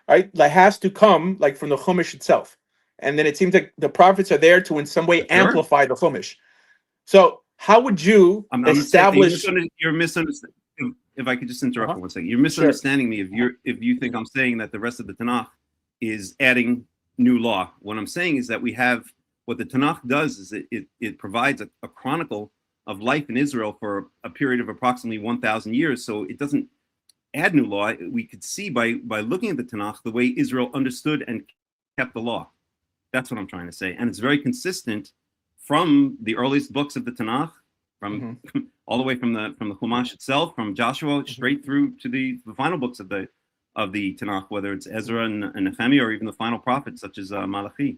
right? That has to come like from the Chumash itself, and then it seems like the prophets are there to in some way amplify the Chumash. So how would you establish? You're misunderstanding. If I could just interrupt for 1 second, you're misunderstanding me. If you think I'm saying that the rest of the Tanakh is adding new law, what I'm saying is that we have what the Tanakh does is it provides a chronicle of life in Israel for a period of approximately 1,000 years. So it doesn't add new law. We could see by looking at the Tanakh the way Israel understood and kept the law. That's what I'm trying to say. And it's very consistent from the earliest books of the Tanakh, from all the way from the Chumash itself, from Joshua straight through to the final books of the Tanakh, whether it's Ezra and Nehemiah or even the final prophets such as Malachi.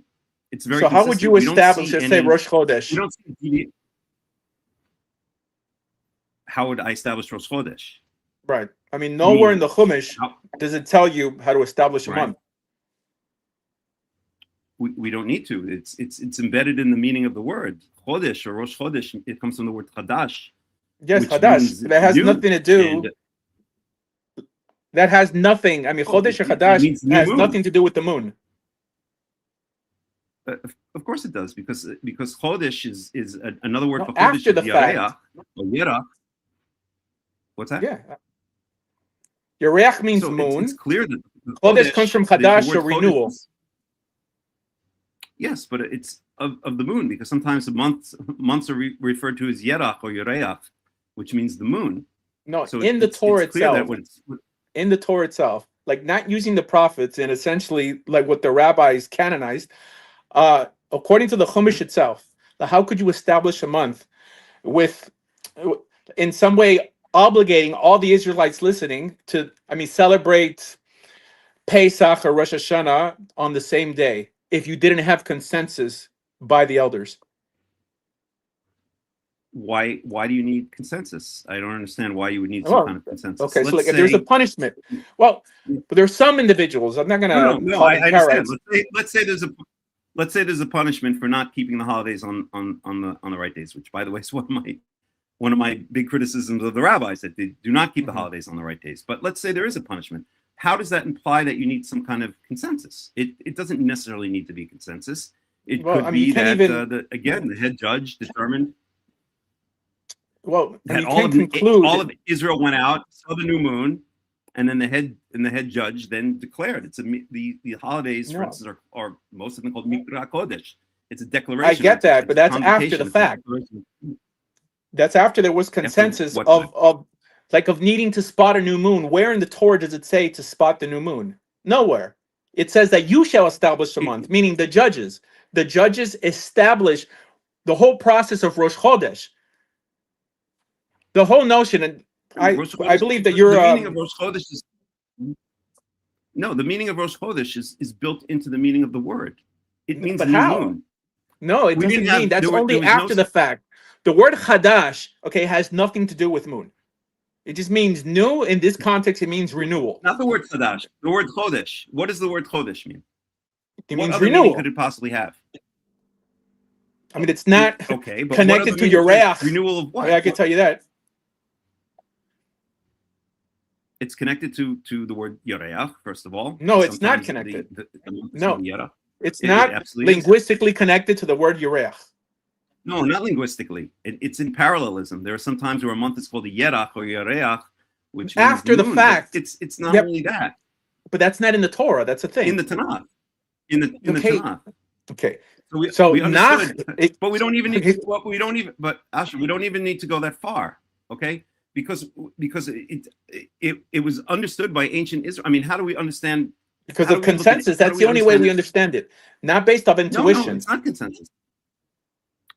It's very So how would you establish, let's say, Rosh Chodesh? We don't see how would I establish Rosh Chodesh? Right. I mean, nowhere in the Chumash does it tell you how to establish a month. We don't need to. It's embedded in the meaning of the word Chodesh or Rosh Chodesh. It comes from the word Chadash. Yes, Chadash. That has nothing to do. That has nothing. I mean, Chodesh or Chadash has nothing to do with the moon. Of course it does, because Chodesh is another word for Chodesh. After the fact. Or Yerach. What's that? Yeah. Yerach means moon. It's clear that Chodesh comes from Chadash or renewal. Yes, but it's of the moon, because sometimes the months are referred to as Yerach or Yereach, which means the moon. No, so in the Torah itself. In the Torah itself, like not using the prophets and essentially like what the rabbis canonized, according to the Chumash itself, how could you establish a month with, in some way, obligating all the Israelites listening to, celebrate Pesach or Rosh Hashanah on the same day if you didn't have consensus by the elders? Why do you need consensus? I don't understand why you would need some kind of consensus. Okay, so like if there's a punishment, well, but there's some individuals. I'm not gonna. No, I understand. Let's say there's a punishment for not keeping the holidays on the right days, which, by the way, is one of my big criticisms of the rabbis, that they do not keep the holidays on the right days. But let's say there is a punishment. How does that imply that you need some kind of consensus? It doesn't necessarily need to be consensus. It could be that the head judge determined. Well, that all of Israel went out, saw the new moon, and then the head judge then declared the holidays, for instance, are most of them called Mikra Kodesh. It's a declaration. I get that, but that's after the fact. That's after there was consensus of needing to spot a new moon. Where in the Torah does it say to spot the new moon? Nowhere. It says that you shall establish a month, meaning the judges. The judges establish the whole process of Rosh Chodesh. The whole notion, and I believe that you're. The meaning of Rosh Chodesh is the meaning of Rosh Chodesh is built into the meaning of the word. It means new moon. No, it doesn't mean. That's only after the fact. The word Chadash, has nothing to do with moon. It just means new. In this context, it means renewal. Not the word Chadash. The word Chodesh. What does the word Chodesh mean? It means renewal. What could it possibly have? It's not connected to your reach. Renewal of what? I can tell you that. It's connected to the word Yereach, first of all. No, it's not connected. It's not linguistically connected to the word Yereach. No, not linguistically. It's in parallelism. There are some times where a month is called a Yerach or Yereach, which after the fact. It's not only that. But that's not in the Torah. That's a thing. In the Tanakh. In the Tanakh. Okay. So we understood, but we don't even need. But Asher, we don't even need to go that far. Okay. Because it was understood by ancient Israel. How do we understand? Because of consensus. That's the only way we understand it. Not based off intuition. No, it's not consensus.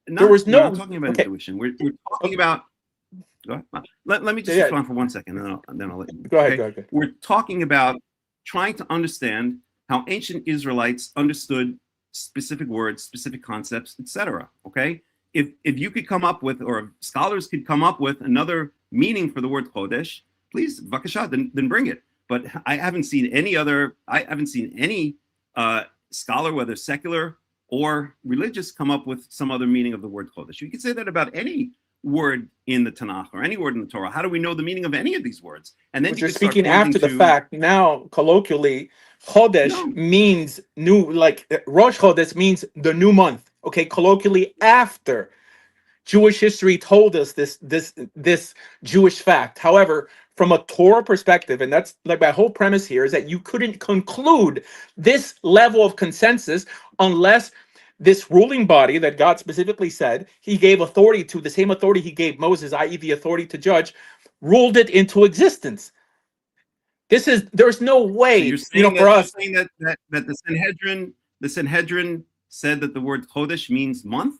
There was no. We're not talking about intuition. We're talking about. Go ahead. Let me just respond for 1 second, and then I'll let you. Go ahead. We're talking about trying to understand how ancient Israelites understood specific words, specific concepts, etc. Okay. If you could come up with, or scholars could come up with another meaning for the word Chodesh, please, Vakasha, then bring it. But I haven't seen any scholar, whether secular or religious, come up with some other meaning of the word Chodesh. You can say that about any word in the Tanakh or any word in the Torah. How do we know the meaning of any of these words? And then you're speaking after the fact. Now, colloquially, Chodesh means new, like Rosh Chodesh means the new month. Okay, colloquially, after Jewish history told us this Jewish fact. However, from a Torah perspective, and that's like my whole premise here, is that you couldn't conclude this level of consensus unless this ruling body that God specifically said he gave authority to, the same authority he gave Moses, i.e. the authority to judge, ruled it into existence. There's no way, so you're saying for us. You're saying that the Sanhedrin said that the word chodesh means month?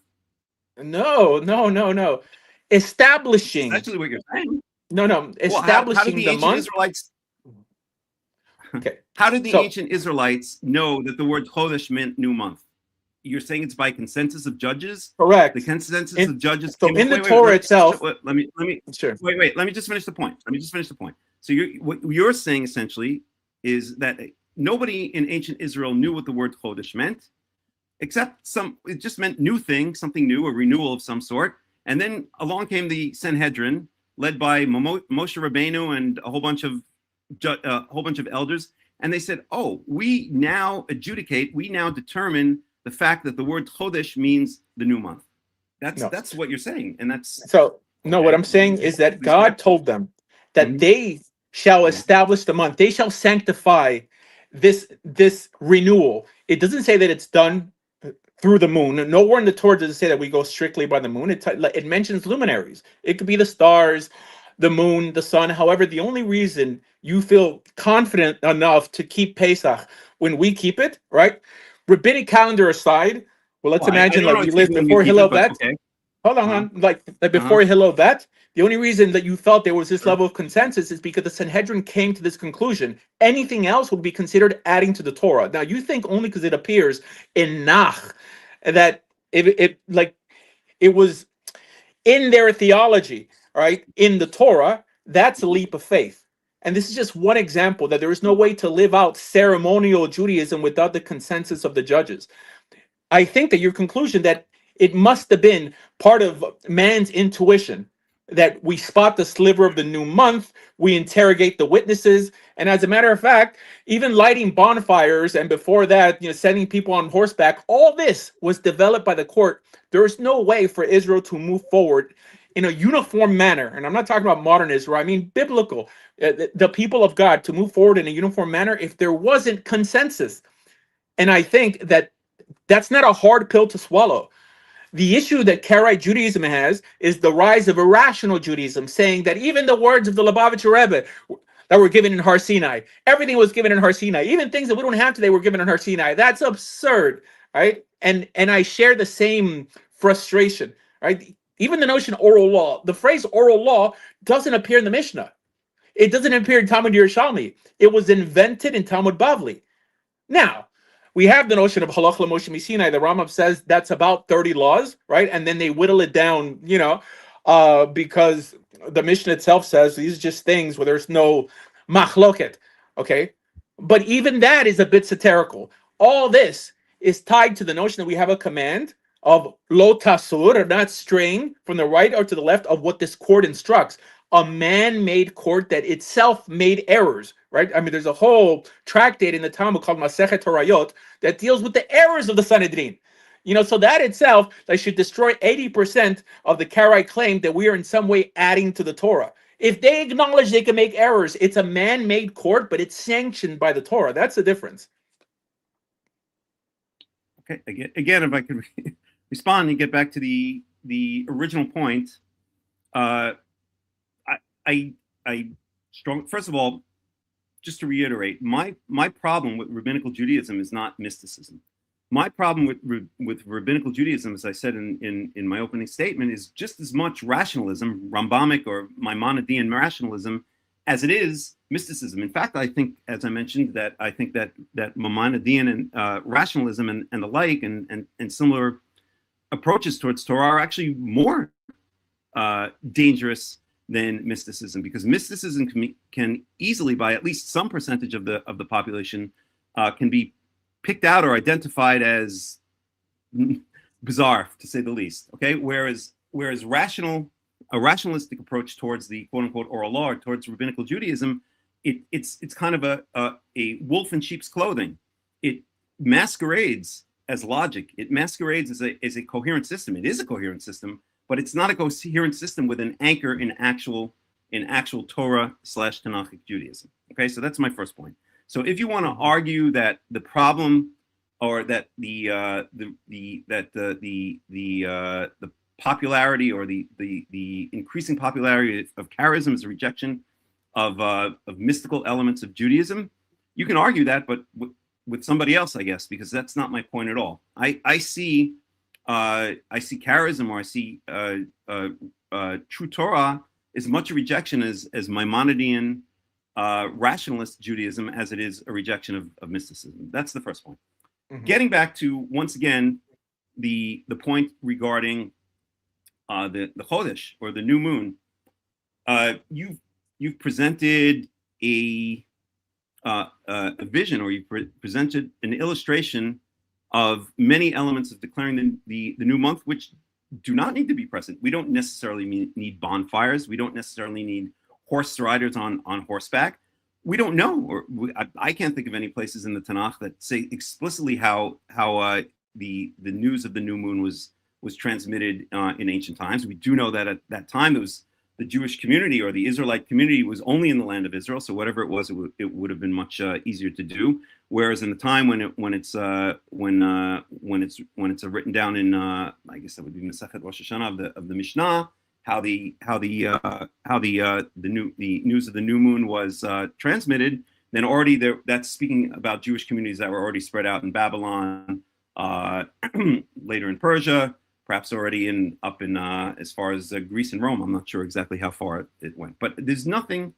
No. That's Establishing. actually what you're saying. No. Well, how did Establishing the the ancient month. Israelites? Okay. How did the So ancient Israelites know that the word chodesh meant new month? You're saying it's by consensus of judges? The correct. consensus of judges So came in up. the Wait, Torah itself, let me sure. wait. Let me just finish the point. So what you're saying essentially is that nobody in ancient Israel knew what the word chodesh meant, except it just meant new thing, something new, a renewal of some sort. And then along came the Sanhedrin, led by Moshe Rabbeinu and a whole bunch of elders, and they said, "Oh, we now determine the fact that the word chodesh means the new month." That's what you're saying, and that's So no, what okay. I'm saying is that Please God told them that they shall establish the month. They shall sanctify this renewal. It doesn't say that it's done through the moon. Nowhere in the Torah does it say that we go strictly by the moon. It mentions luminaries. It could be the stars, the moon, the sun. However, the only reason you feel confident enough to keep Pesach when we keep it, right? Rabbinic calendar aside, well, let's Well, I imagine don't like know we exactly lived when you before keep it, Hillel but Bet. okay. Hold on, like before Hillel Bet. The only reason that you felt there was this level of consensus is because the Sanhedrin came to this conclusion. Anything else would be considered adding to the Torah. Now, you think only because it appears in Nach that it was in their theology, right? In the Torah, that's a leap of faith. And this is just one example that there is no way to live out ceremonial Judaism without the consensus of the judges. I think that your conclusion that it must have been part of man's intuition that we spot the sliver of the new month, we interrogate the witnesses, and as a matter of fact, even lighting bonfires and before that, sending people on horseback, all this was developed by the court. There is no way for Israel to move forward in a uniform manner, and I'm not talking about modern Israel, I mean biblical, the people of God to move forward in a uniform manner if there wasn't consensus. And I think that that's not a hard pill to swallow. The issue that Karaite Judaism has is the rise of irrational Judaism, saying that even the words of the Lubavitcher Rebbe that were given in Har Sinai, everything was given in Har Sinai. Even things that we don't have today were given in Har Sinai. That's absurd, right? And I share the same frustration, right? Even the notion oral law, the phrase oral law doesn't appear in the Mishnah. It doesn't appear in Talmud Yerushalmi. It was invented in Talmud Bavli. Now, we have the notion of halach l'Moshe Sinai. The Rambam says that's about 30 laws, right? And then they whittle it down, because the Mishnah itself says these are just things where there's no machloket, okay? But even that is a bit satirical. All this is tied to the notion that we have a command of lo tasur, or not straying from the right or to the left of what this court instructs. A man-made court that itself made errors, right? I mean, there's a whole tractate in the Talmud called Masechet Torayot that deals with the errors of the Sanhedrin. So that itself, should destroy 80% of the Karaite claim that we are in some way adding to the Torah. If they acknowledge they can make errors, it's a man-made court, but it's sanctioned by the Torah. That's the difference. Okay. Again, if I could respond and get back to the original point, first of all, just to reiterate, my problem with rabbinical Judaism is not mysticism. My problem with rabbinical Judaism, as I said in my opening statement, is just as much rationalism, Rambamic or Maimonidean rationalism, as it is mysticism. In fact, I think, as I mentioned, that Maimonidean and rationalism and the like and similar approaches towards Torah are actually more dangerous than mysticism, because mysticism can easily, by at least some percentage of the population, can be picked out or identified as bizarre, to say the least. Okay, whereas a rationalistic approach towards the quote unquote oral law or towards rabbinical Judaism, it's kind of a wolf in sheep's clothing. It masquerades as logic. It masquerades as a coherent system. It is a coherent system, but it's not a coherent system with an anchor in actual Torah / Tanakhic Judaism. Okay, so that's my first point. So if you want to argue that the problem, or that the popularity or the increasing popularity of charism is a rejection of mystical elements of Judaism, you can argue that, but with somebody else, I guess, because that's not my point at all. I see charism, or I see true Torah as much a rejection as Maimonidean rationalist Judaism as it is a rejection of mysticism. That's the first point. Mm-hmm. Getting back to, once again, the point regarding the Chodesh, or the new moon, you've presented a vision, or you presented an illustration of many elements of declaring the new month, which do not need to be present. We don't necessarily need bonfires. We don't necessarily need horse riders on horseback. We don't know, or I can't think of any places in the Tanakh that say explicitly how the news of the new moon was transmitted in ancient times. We do know that at that time it was the Jewish community, or the Israelite community, was only in the land of Israel. So whatever it was, it would have been much easier to do. Whereas in the time when it's written down in I guess that would be Masechet Rosh Hashanah of the Mishnah, how the news of the new moon was transmitted, then already that's speaking about Jewish communities that were already spread out in Babylon, later in Persia, perhaps already up in as far as Greece and Rome. I'm not sure exactly how far it went, but there's nothing.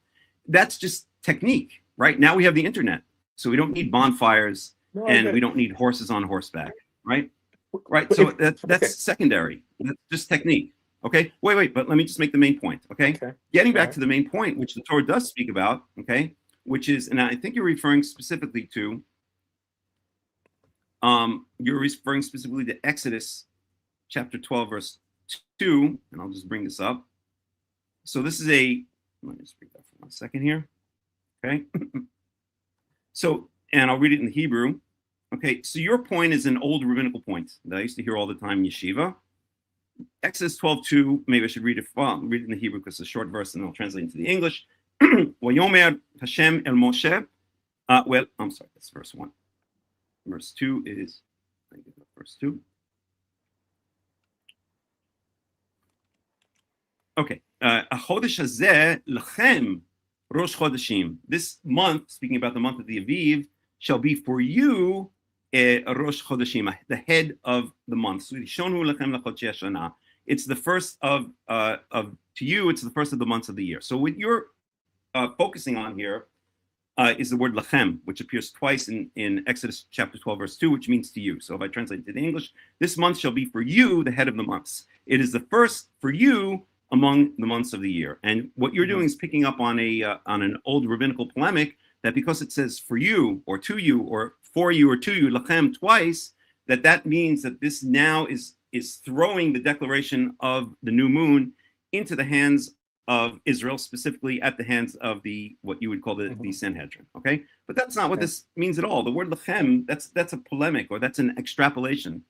That's just technique, right? Now we have the internet, so we don't need bonfires, and we don't need horses on horseback, right? Right. So that's secondary. That's just technique. Okay. Wait. But let me just make the main point. Okay. Getting back to the main point, which the Torah does speak about. Okay, which is, and I think you're referring specifically to Exodus chapter 12, verse 2, and I'll just bring this up. So this is let me just read that for 1 second here. Okay. So, and I'll read it in the Hebrew. Okay. So your point is an old rabbinical point that I used to hear all the time in yeshiva. Exodus 12:2, maybe I should read it in the Hebrew because it's a short verse, and I'll translate into the English. Vayomer Hashem el Moshe. Well, I'm sorry, that's verse 1. Verse 2 is, verse 2. Okay. Chodesh hazeh lachem rosh chodeshim. This month, speaking about the month of the Aviv, shall be for you rosh chodeshim, the head of the month. It's the first to you. It's the first of the months of the year. So what you're focusing on here is the word lachem, which appears twice in Exodus chapter 12, verse 2, which means to you. So if I translate it to the English, this month shall be for you the head of the months. It is the first for you among the months of the year. And what you're doing is picking up on an old rabbinical polemic that because it says for you, or to you, or for you, or to you, lachem, twice, that means that this now is throwing the declaration of the new moon into the hands of Israel, specifically at the hands of what you would call the Sanhedrin. Okay, but that's not what this means at all. The word lachem, that's a polemic, or that's an extrapolation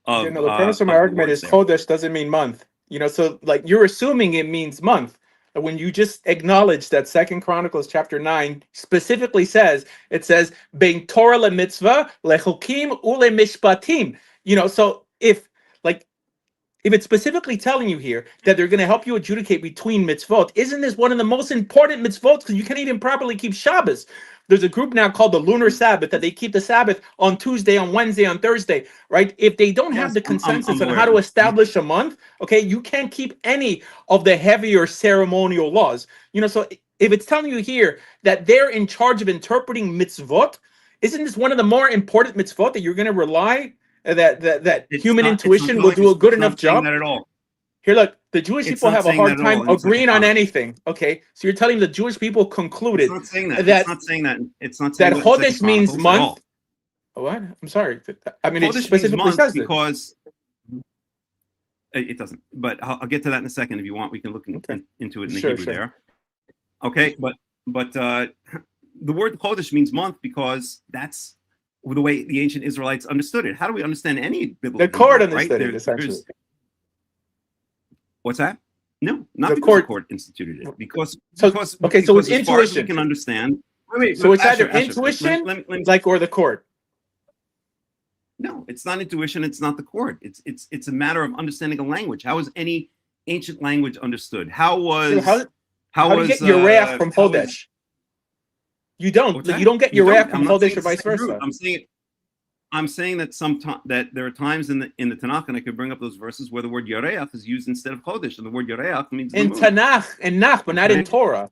of. The premise of my argument is Chodesh doesn't mean month. So like you're assuming it means month when you just acknowledge that 2 Chronicles chapter 9 specifically says bein Torah le mitzvah lechukim ule mishpatim. So if it's specifically telling you here that they're going to help you adjudicate between mitzvot, isn't this one of the most important mitzvot? Because you can't even properly keep Shabbos. There's a group now called the Lunar Sabbath that they keep the Sabbath on Tuesday, on Wednesday, on Thursday, right? If they don't have the consensus on how to establish a month, okay, you can't keep any of the heavier ceremonial laws. So if it's telling you here that they're in charge of interpreting mitzvot, isn't this one of the more important mitzvot that you're going to rely that human intuition will do a good enough job? Not at all. Here, look, the Jewish people have a hard time agreeing on anything. Okay, so you're telling me the Jewish people concluded it's not saying that. It's not saying that. It's not saying that Chodesh means month. What? I'm sorry. I mean, it specifically says because it doesn't. But I'll get to that in a second if you want. We can look into it in the Hebrew there. Okay, but the word Chodesh means month because that's the way the ancient Israelites understood it. How do we understand any biblical? The court understood it, essentially. What's that? No, not the court instituted it. Because so it's intuition. We can understand. So it's either intuition, or the court. No, it's not intuition. It's not the court. It's a matter of understanding a language. How is any ancient language understood? How do you get your wrath from Chodesh? You don't. What's that? You don't get You Yoreach don't. from I'm not Chodesh saying or vice it's the same root. versa. I'm saying that that there are times in the Tanakh, and I could bring up those verses where the word Yoreach is used instead of Chodesh, and the word Yoreach means the In moon. Tanakh and Nach, but not in Torah.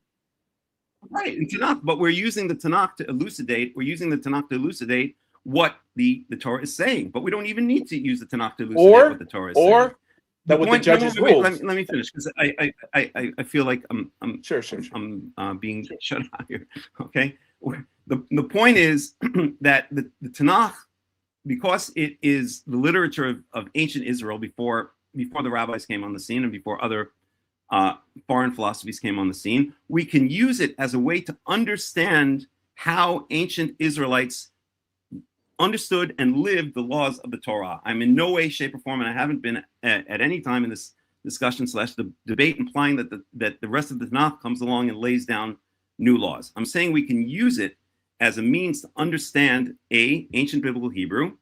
Right, in Tanakh, but we're using the Tanakh to elucidate. We're using the Tanakh to elucidate what the Torah is saying, but we don't even need to use the Tanakh to elucidate what the Torah is saying. Or that what the judges ruled. Let me finish, because I feel like I'm Sure. I'm being shut out here. Okay, the point is that the Tanakh, because it is the literature of ancient Israel before the rabbis came on the scene and before other foreign philosophies came on the scene, we can use it as a way to understand how ancient Israelites understood and lived the laws of the Torah. I'm in no way, shape, or form, and I haven't been at any time in this discussion / the debate implying that the rest of the Tanakh comes along and lays down new laws. I'm saying we can use it as a means to understand ancient biblical Hebrew,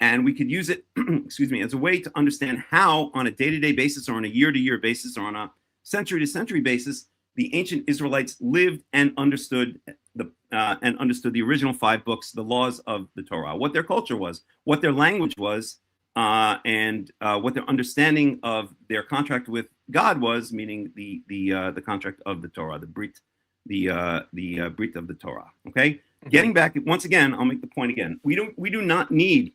and we could use it, as a way to understand how, on a day-to-day basis, or on a year-to-year basis, or on a century-to-century basis, the ancient Israelites lived and understood the original 5 books, the laws of the Torah, what their culture was, what their language was, and what their understanding of their contract with God was, meaning the contract of the Torah, the brit of the Torah. Okay, mm-hmm. Getting back once again, I'll make the point again. We do not need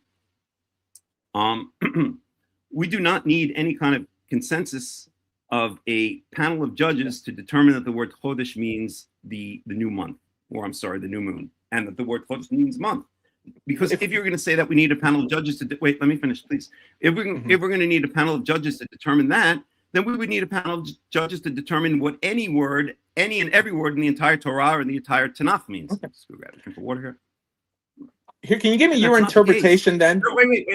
any kind of consensus of a panel of judges to determine that the word Chodesh means the new month, or the new moon, and that the word Chodesh means month. Because if you're going to say that we need a panel of judges to wait, let me finish, please. If we're going to need a panel of judges to determine that, then we would need a panel of judges to determine what any and every word in the entire Torah or in the entire Tanakh means. Okay. Let's go grab a drink of water here. Here, can you give me your interpretation then? Wait.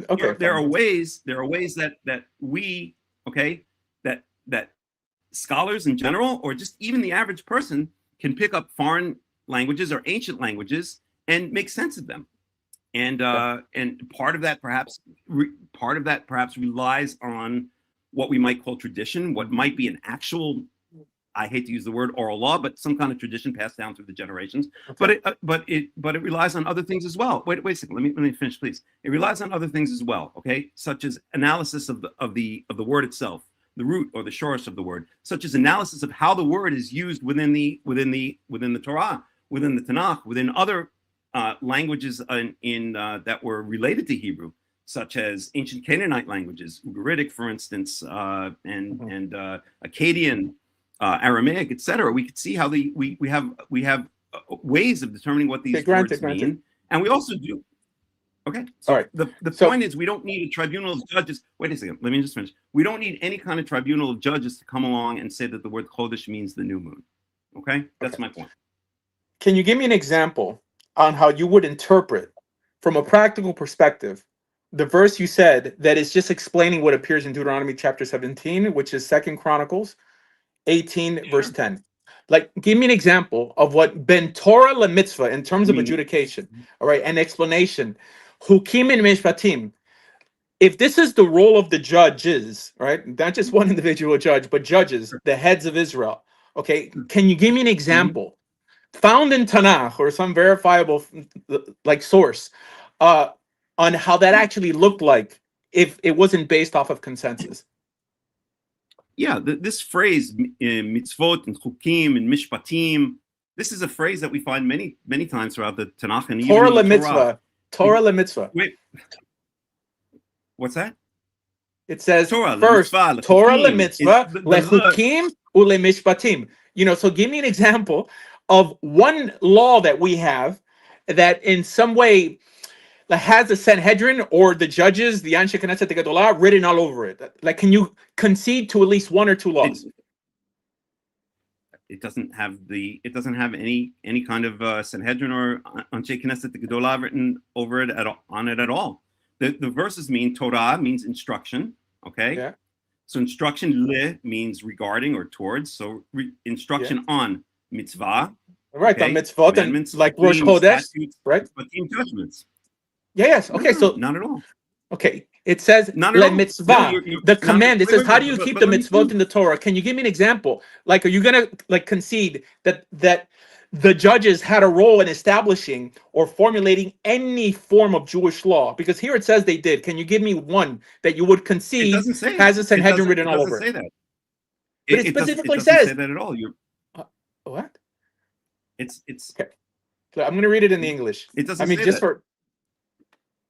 Okay. There are ways that we, that scholars in general, or just even the average person, can pick up foreign languages or ancient languages and make sense of them. And part of that perhaps relies on what we might call tradition, what might be an actual, I hate to use the word oral law, but some kind of tradition passed down through the generations. Okay. But it relies on other things as well. Wait a second. Let me finish, please. It relies on other things as well. Okay, such as analysis of the word itself, the root or the shorish of the word, such as analysis of how the word is used within the Torah, within the Tanakh, within other languages that were related to Hebrew, such as ancient Canaanite languages, Ugaritic, for instance, and Akkadian, Aramaic, etc. We could see how we have ways of determining what these words mean, and we also do. Okay. So all right. The point is, we don't need a tribunal of judges. Wait a second. Let me just finish. We don't need any kind of tribunal of judges to come along and say that the word Chodesh means the new moon. Okay. That's my point. Can you give me an example on how you would interpret, from a practical perspective, the verse you said that is just explaining what appears in Deuteronomy chapter 17, which is 2 Chronicles 18, verse 10? Like, give me an example of what ben Torah le mitzvah in terms of adjudication, all right, and explanation. Hukim and mishpatim. If this is the role of the judges, right, not just one individual judge, but judges, the heads of Israel, okay, can you give me an example found in Tanakh or some verifiable like source on how that actually looked like if it wasn't based off of consensus? Yeah, this phrase, mitzvot and chukim and mishpatim, this is a phrase that we find many times throughout the Tanakh and even Torah in the mitzvah. Torah le mitzvah. Wait, what's that? It says Torah first, le Torah le mitzvah, le chukim ule mishpatim. So give me an example of one law that we have that in some way has the Sanhedrin or the judges, the Anshe Knesset Gedolah, written all over it. Like, can you concede to at least one or two laws? It doesn't have any kind of Sanhedrin or Anshe Knesset Gedolah written over it on it at all. The verses mean Torah means instruction. Okay. Yeah. So instruction le means regarding or towards. So instruction on mitzvah. Right. On mitzvot and like Rosh Chodesh. Right. But judgments. Yes. Okay. No, so not at all. Okay. It says le mitzvah. No, the command. It says, how do you keep the mitzvot in the Torah? Can you give me an example? Like, are you gonna like concede that the judges had a role in establishing or formulating any form of Jewish law? Because here it says they did. Can you give me one that you would It concede doesn't say has that. a Sanhedrin written It all doesn't over say it? that. But it It specifically doesn't says say that at all. what? It's Okay. So I'm going to read it in the English. it doesn't I mean, say just that. for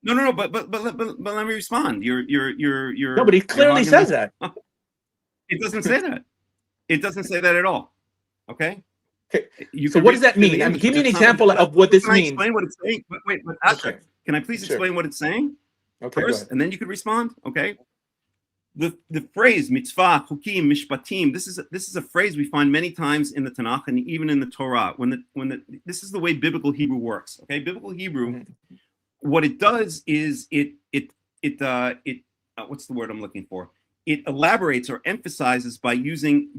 No. But let me respond. no, You're but he clearly hogging says this. that. It doesn't say that. It doesn't say that at all. Okay. Okay. You So can what read does that it in the mean? I mean, English, give but me an that's not example of what this Can I means. explain what it's saying? But Asher, Okay. can I please Sure. explain what it's saying Okay, go first, ahead. and then you could respond? Okay. The phrase mitzvah, chukim, mishpatim. This is a phrase we find many times in the Tanakh and even in the Torah. This is the way biblical Hebrew works. Okay, biblical Hebrew. Mhm. What it does is it what's the word I'm looking for? It elaborates or emphasizes by using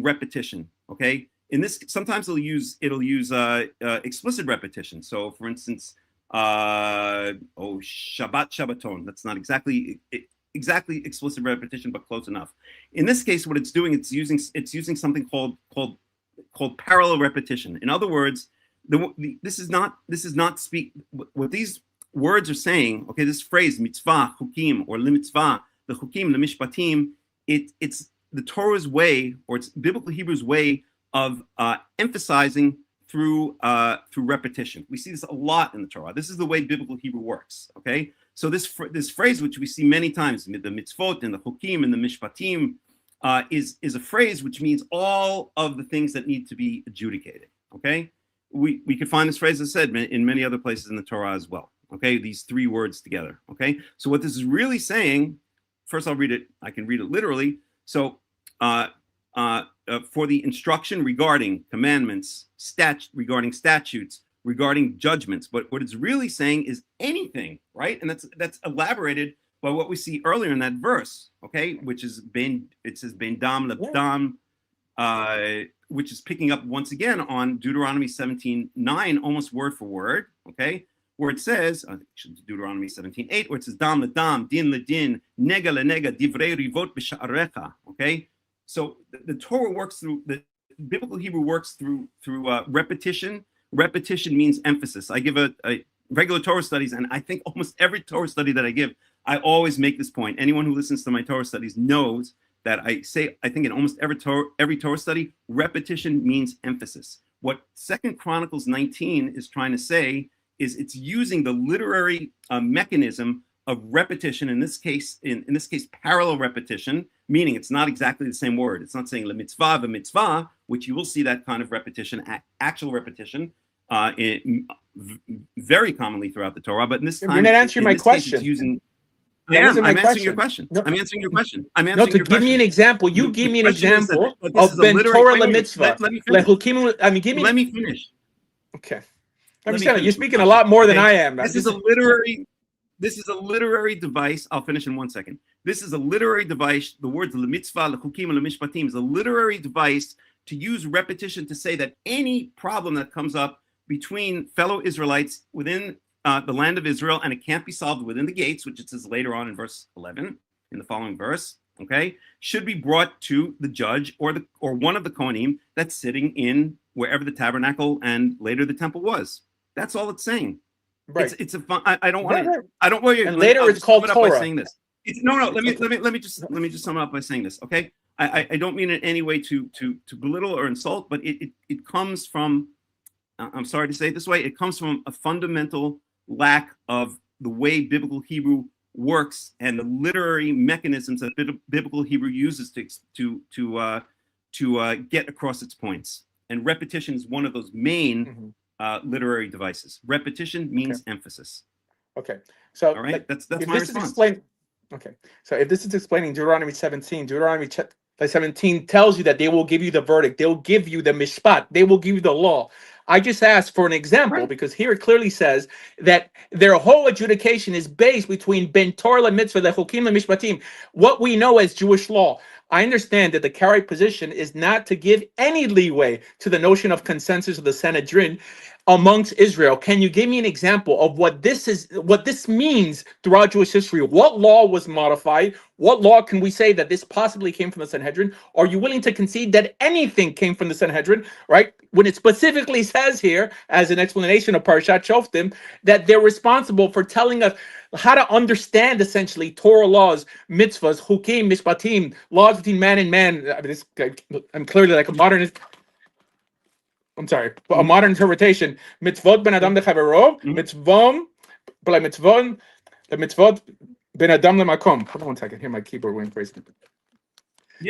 repetition. Okay, in this sometimes it'll use explicit repetition. So, for instance, Shabbat Shabbaton. That's not exactly explicit repetition, but close enough. In this case, what it's doing, it's using something called parallel repetition. In other words, this is not speak what these words are saying. Okay, this phrase mitzvah, chukim, or limitzvah, the chukim, the mishpatim. It's the Torah's way, or it's biblical Hebrew's way of emphasizing through repetition. We see this a lot in the Torah. This is the way biblical Hebrew works. Okay, so this phrase, which we see many times, the mitzvot and the chukim and the mishpatim, is a phrase which means all of the things that need to be adjudicated. Okay, we could find this phrase, as I said, in many other places in the Torah as well. Okay, these three words together. Okay, so what this is really saying, first I'll read it. I can read it literally. So for the instruction regarding commandments, regarding statutes, regarding judgments, but what it's really saying is anything, right? And that's elaborated by what we see earlier in that verse. Okay, which is it says ben dam lebdam, which is picking up once again on Deuteronomy 17:9, almost word for word. Okay, where it says, Deuteronomy 17:8, where it says, dam ledam, din ledin, nega lenega, divrei rivot b'sha'arecha. Okay, so the Torah works through, the biblical Hebrew works through repetition. Repetition means emphasis. I give a regular Torah studies, and I think almost every Torah study that I give, I always make this point. Anyone who listens to my Torah studies knows that I think in almost every Torah study, repetition means emphasis. What 2 Chronicles 19 is trying to say is it's using the literary mechanism of repetition. In this case, parallel repetition, meaning it's not exactly the same word. It's not saying le mitzvah, the mitzvah, which you will see that kind of repetition, actual repetition, very commonly throughout the Torah. But in this time, you're not answering my question. I'm answering your question. No. I'm answering your question. Give me an example. You give me an example of ben Torah le mitzvah. Let me finish. Let me finish. Okay. You're speaking a lot more than I am. This is a literary device. I'll finish in 1 second. This is a literary device. The words le mitzvah, le chukim, le mishpatim is a literary device to use repetition to say that any problem that comes up between fellow Israelites within the land of Israel, and it can't be solved within the gates, which it says later on in verse 11, in the following verse, okay, should be brought to the judge or one of the Kohanim that's sitting in wherever the tabernacle and later the temple was. That's all it's saying. Right. It's a fun. I don't want to. I don't want you. And later it's called Torah. By saying this. No. Let me just sum it up by saying this. Okay. I don't mean in any way to belittle or insult, but it comes from. I'm sorry to say it this way. It comes from a fundamental lack of the way biblical Hebrew works and the literary mechanisms that biblical Hebrew uses to get across its points. And repetition is one of those main literary devices. Repetition means emphasis. Okay. So all right, that's my response. Okay. So if this is explaining Deuteronomy 17, Deuteronomy 17 tells you that they will give you the verdict. They will give you the mishpat. They will give you the law. I just asked for an example because here it clearly says that their whole adjudication is based between ben Torah le mitzvah, the chukim le mishpatim, what we know as Jewish law. I understand that the Karaite position is not to give any leeway to the notion of consensus of the Sanhedrin. amongst Israel. Can you give me an example of what this means throughout Jewish history? What law was modified? What law can we say that this possibly came from the Sanhedrin? Are you willing to concede that anything came from the Sanhedrin, right? When it specifically says here, as an explanation of Parashat Shoftim, that they're responsible for telling us how to understand essentially Torah laws, mitzvahs, chukim, mishpatim, laws between man and man. I mean, I'm clearly like a modernist. I'm sorry, a modern interpretation. Mitzvot ben adam lechavero, mitzvom, but like mitzvot, the mitzvot ben adam lemakom. Hold on 1 second. Here, my keyboard went crazy.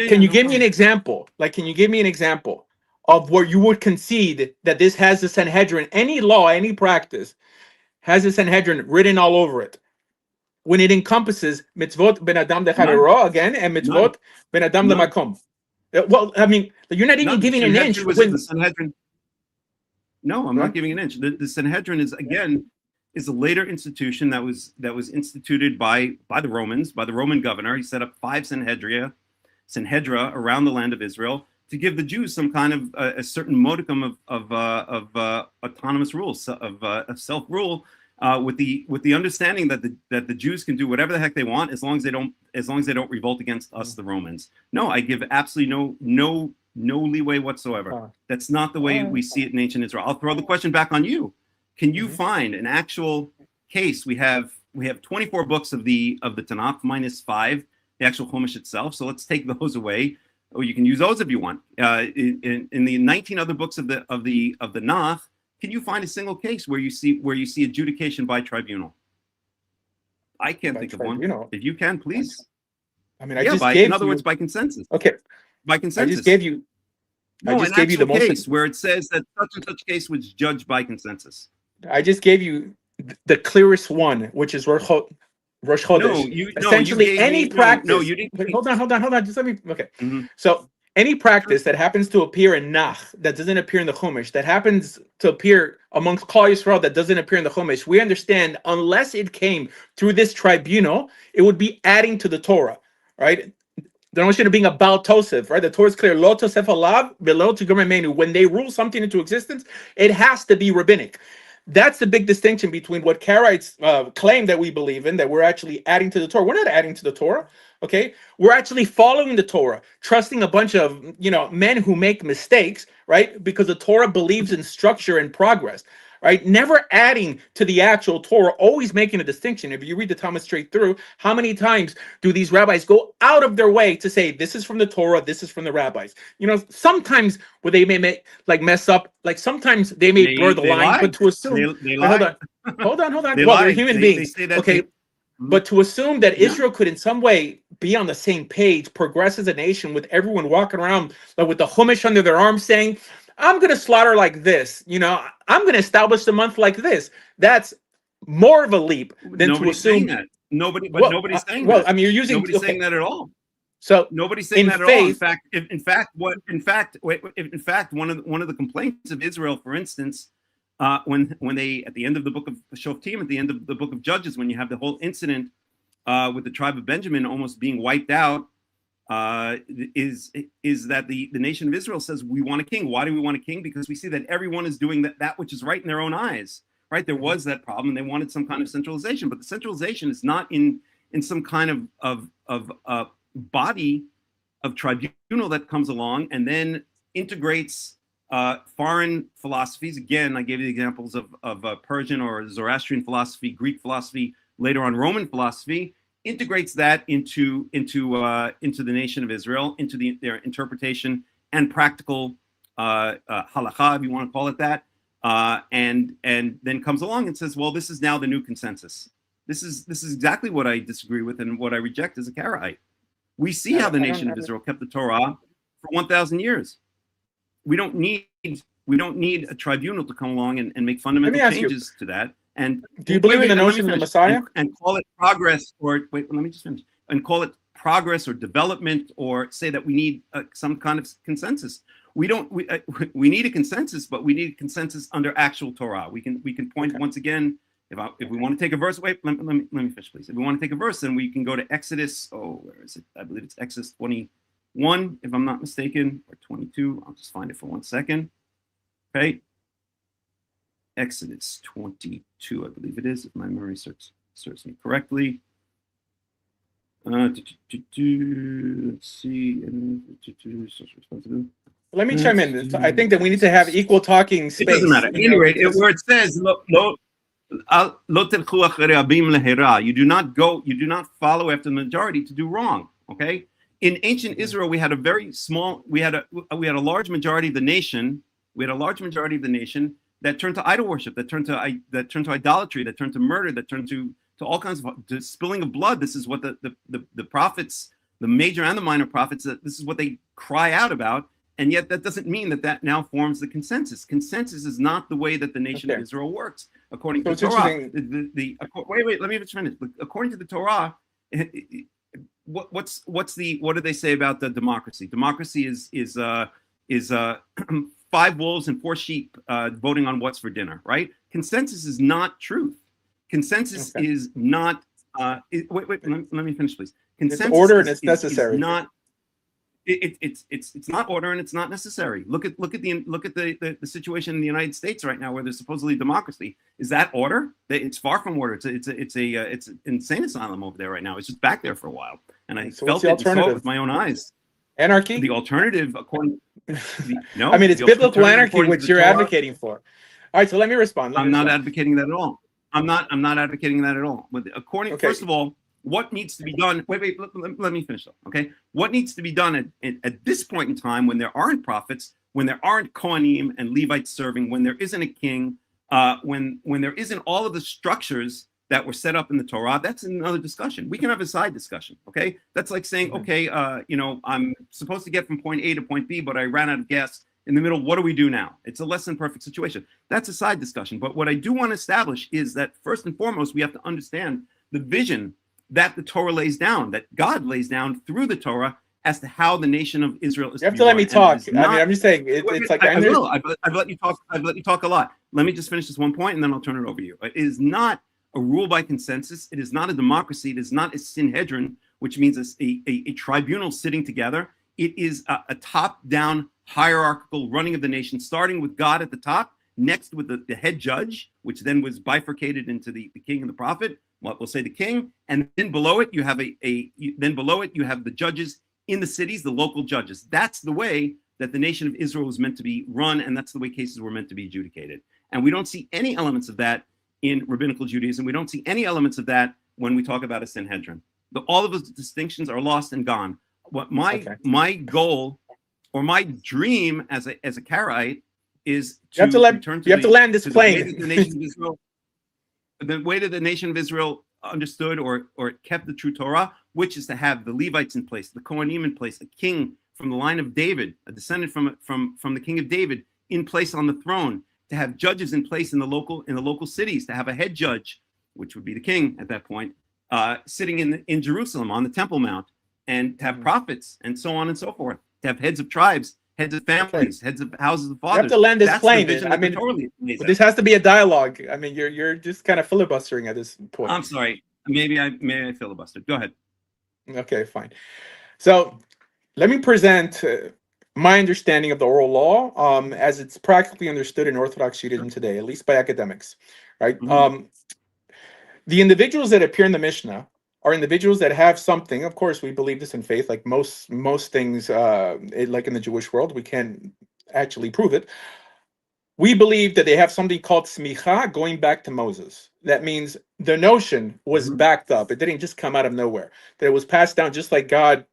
Can you give me an example? Like, can you give me an example of where you would concede that this has the Sanhedrin, any law, any practice, has the Sanhedrin written all over it, when it encompasses mitzvot ben adam lechavero again and mitzvot ben adam lemakom? Well, I mean, you're not even giving an inch. When the Sanhedrin. No, I'm not giving an inch. The Sanhedrin is a later institution that was instituted by the Romans, by the Roman governor. He set up 5 Sanhedra around the land of Israel to give the Jews some kind of a certain modicum of autonomous rules, of self-rule, with the understanding that the Jews can do whatever the heck they want as long as they don't revolt against us, the Romans. No, I give absolutely no leeway whatsoever. That's not the way we see it in ancient Israel. I'll throw the question back on you. Can you find an actual case? We have 24 books of the Tanakh minus 5, the actual Chumash itself. So let's take those away, or you can use those if you want. In the 19 other books of the Nach, can you find a single case where you see adjudication by tribunal? I can't think of one. If you can, please. I mean, in other words, by consensus. Okay. By consensus. I just gave you the case where it says that such and such case was judged by consensus. I just gave you the clearest one, which is Rosh Chodesh. Essentially, any practice. No, you didn't. Hold on. Just let me. Okay. So any practice that happens to appear in Nach that doesn't appear in the Chumash, that happens to appear amongst Klal Yisrael that doesn't appear in the Chumash, we understand unless it came through this tribunal, it would be adding to the Torah, right? The notion of being a Baal Tosef, right? The Torah is clear. Lo Tosef alav below tigor memenu. When they rule something into existence, it has to be rabbinic. That's the big distinction between what Karaites claim that we believe in, that we're actually adding to the Torah. We're not adding to the Torah, okay? We're actually following the Torah, trusting a bunch of men who make mistakes, right? Because the Torah believes in structure and progress. Right? Never adding to the actual Torah, always making a distinction. If you read the Talmud straight through, how many times do these rabbis go out of their way to say, this is from the Torah, this is from the rabbis? Sometimes where they may mess up, like sometimes they may blur the line, but to assume, hold on. Well, they're human beings. Okay. But to assume that Israel could in some way be on the same page, progress as a nation with everyone walking around with the Chumash under their arm saying, I'm going to slaughter like this, I'm going to establish the month like this. That's more of a leap than to assume that. Nobody's saying that. Well, I mean, you're using nobody's saying that at all. So nobody's saying that at all. In fact, one of the complaints of Israel, for instance, when they at the end of the book of Shoftim, at the end of the book of Judges, when you have the whole incident with the tribe of Benjamin almost being wiped out, is that the nation of Israel says, we want a king. Why do we want a king? Because we see that everyone is doing that which is right in their own eyes. Right? There was that problem. They wanted some kind of centralization, but the centralization is not in some kind of body of tribunal that comes along and then integrates foreign philosophies. Again, I gave you the examples of Persian or Zoroastrian philosophy, Greek philosophy, later on Roman philosophy, integrates that into the nation of Israel, into their interpretation and practical halakha, if you want to call it that, and then comes along and says, well, this is now the new consensus. This is exactly what I disagree with and what I reject as a Karaite. We see how the nation of Israel kept the Torah for 1,000 years. We don't need a tribunal to come along and make fundamental changes to that. And do you believe in the notion of Messiah? And call it progress, or wait, let me just finish. And call it progress or development, or say that we need some kind of consensus. We need a consensus, but we need a consensus under actual Torah. We can point once again. If we want to take a verse, wait, let me finish, please. If we want to take a verse, then we can go to Exodus. Oh, where is it? I believe it's Exodus 21, if I'm not mistaken, or 22. I'll just find it for 1 second. Okay. Exodus 22, I believe it is, if my memory serves me correctly. Let's see. Let me chime in. I think that we need to have equal talking space. It doesn't matter. Anyway, where it says, you do not follow after the majority to do wrong. Okay. In ancient Israel, we had a very small, we had a large majority of the nation. We had a large majority of the nation that turned to idol worship, that turned to idolatry, that turned to murder, that turned to all kinds of spilling of blood. This is what the prophets, the major and the minor prophets, this is what they cry out about. And yet that doesn't mean that now forms the consensus. Consensus is not the way that the nation of Israel works, according to the Torah. Wait, let me just finish. According to the Torah, what do they say about the democracy? Democracy is 5 wolves and 4 sheep voting on what's for dinner, right? Consensus is not truth. Consensus is not. Wait. Let me finish, please. Consensus it's order and it's necessary. Is not. It's not order and it's not necessary. Look at the situation in the United States right now, where there's supposedly democracy. Is that order? It's far from order. It's an insane asylum over there right now. It's just back there for a while, and I felt it with my own eyes. Anarchy. The alternative, according no, I mean it's biblical anarchy, which you're advocating for. All right, so let me respond. I'm not advocating that at all. I'm not advocating that at all. But first of all, what needs to be done? Wait. Let me finish up. Okay, what needs to be done at this point in time, when there aren't prophets, when there aren't Kohanim and Levites serving, when there isn't a king, when there isn't all of the structures that were set up in the Torah? That's another discussion. We can have a side discussion. Okay, that's like saying, okay, I'm supposed to get from point A to point B, but I ran out of gas in the middle. What do we do now? It's a less than perfect situation. That's a side discussion. But what I do want to establish is that first and foremost, we have to understand the vision that the Torah lays down, that God lays down through the Torah, as to how the nation of Israel is. You have to let me talk. I'm just saying it's like I will. I've let you talk. I've let you talk a lot. Let me just finish this one point, and then I'll turn it over to you. It is not a rule by consensus. It is not a democracy. It is not a Sanhedrin, which means a tribunal sitting together. It is a top-down hierarchical running of the nation, starting with God at the top, next with the head judge, which then was bifurcated into the king and the prophet. Well, we'll say the king, and then below it you have you have the judges in the cities, the local judges. That's the way that the nation of Israel was meant to be run, and that's the way cases were meant to be adjudicated. And we don't see any elements of that in rabbinical Judaism. We don't see any elements of that when we talk about a Sanhedrin. All of those distinctions are lost and gone. What my goal or my dream as a Karaite is to land this plane. The way that the nation of Israel understood or kept the true Torah, which is to have the Levites in place, the Kohanim in place, a king from the line of David, a descendant from the king of David in place on the throne, to have judges in place in the local cities, to have a head judge, which would be the king at that point, sitting in Jerusalem on the Temple Mount, and to have prophets and so on and so forth, to have heads of tribes, heads of families, heads of houses of fathers. You have to land this plane. I mean, this has to be a dialogue. I mean, you're just kind of filibustering at this point. I'm sorry. Maybe I filibustered. Go ahead. Okay, fine. So let me present my understanding of the oral law as it's practically understood in Orthodox Judaism today, at least by academics, right? Mm-hmm. The individuals that appear in the Mishnah are individuals that have something. Of course, we believe this in faith, like most things, like in the Jewish world, we can't actually prove it. We believe that they have something called smicha, going back to Moses. That means the notion was backed up. It didn't just come out of nowhere. That it was passed down, just like God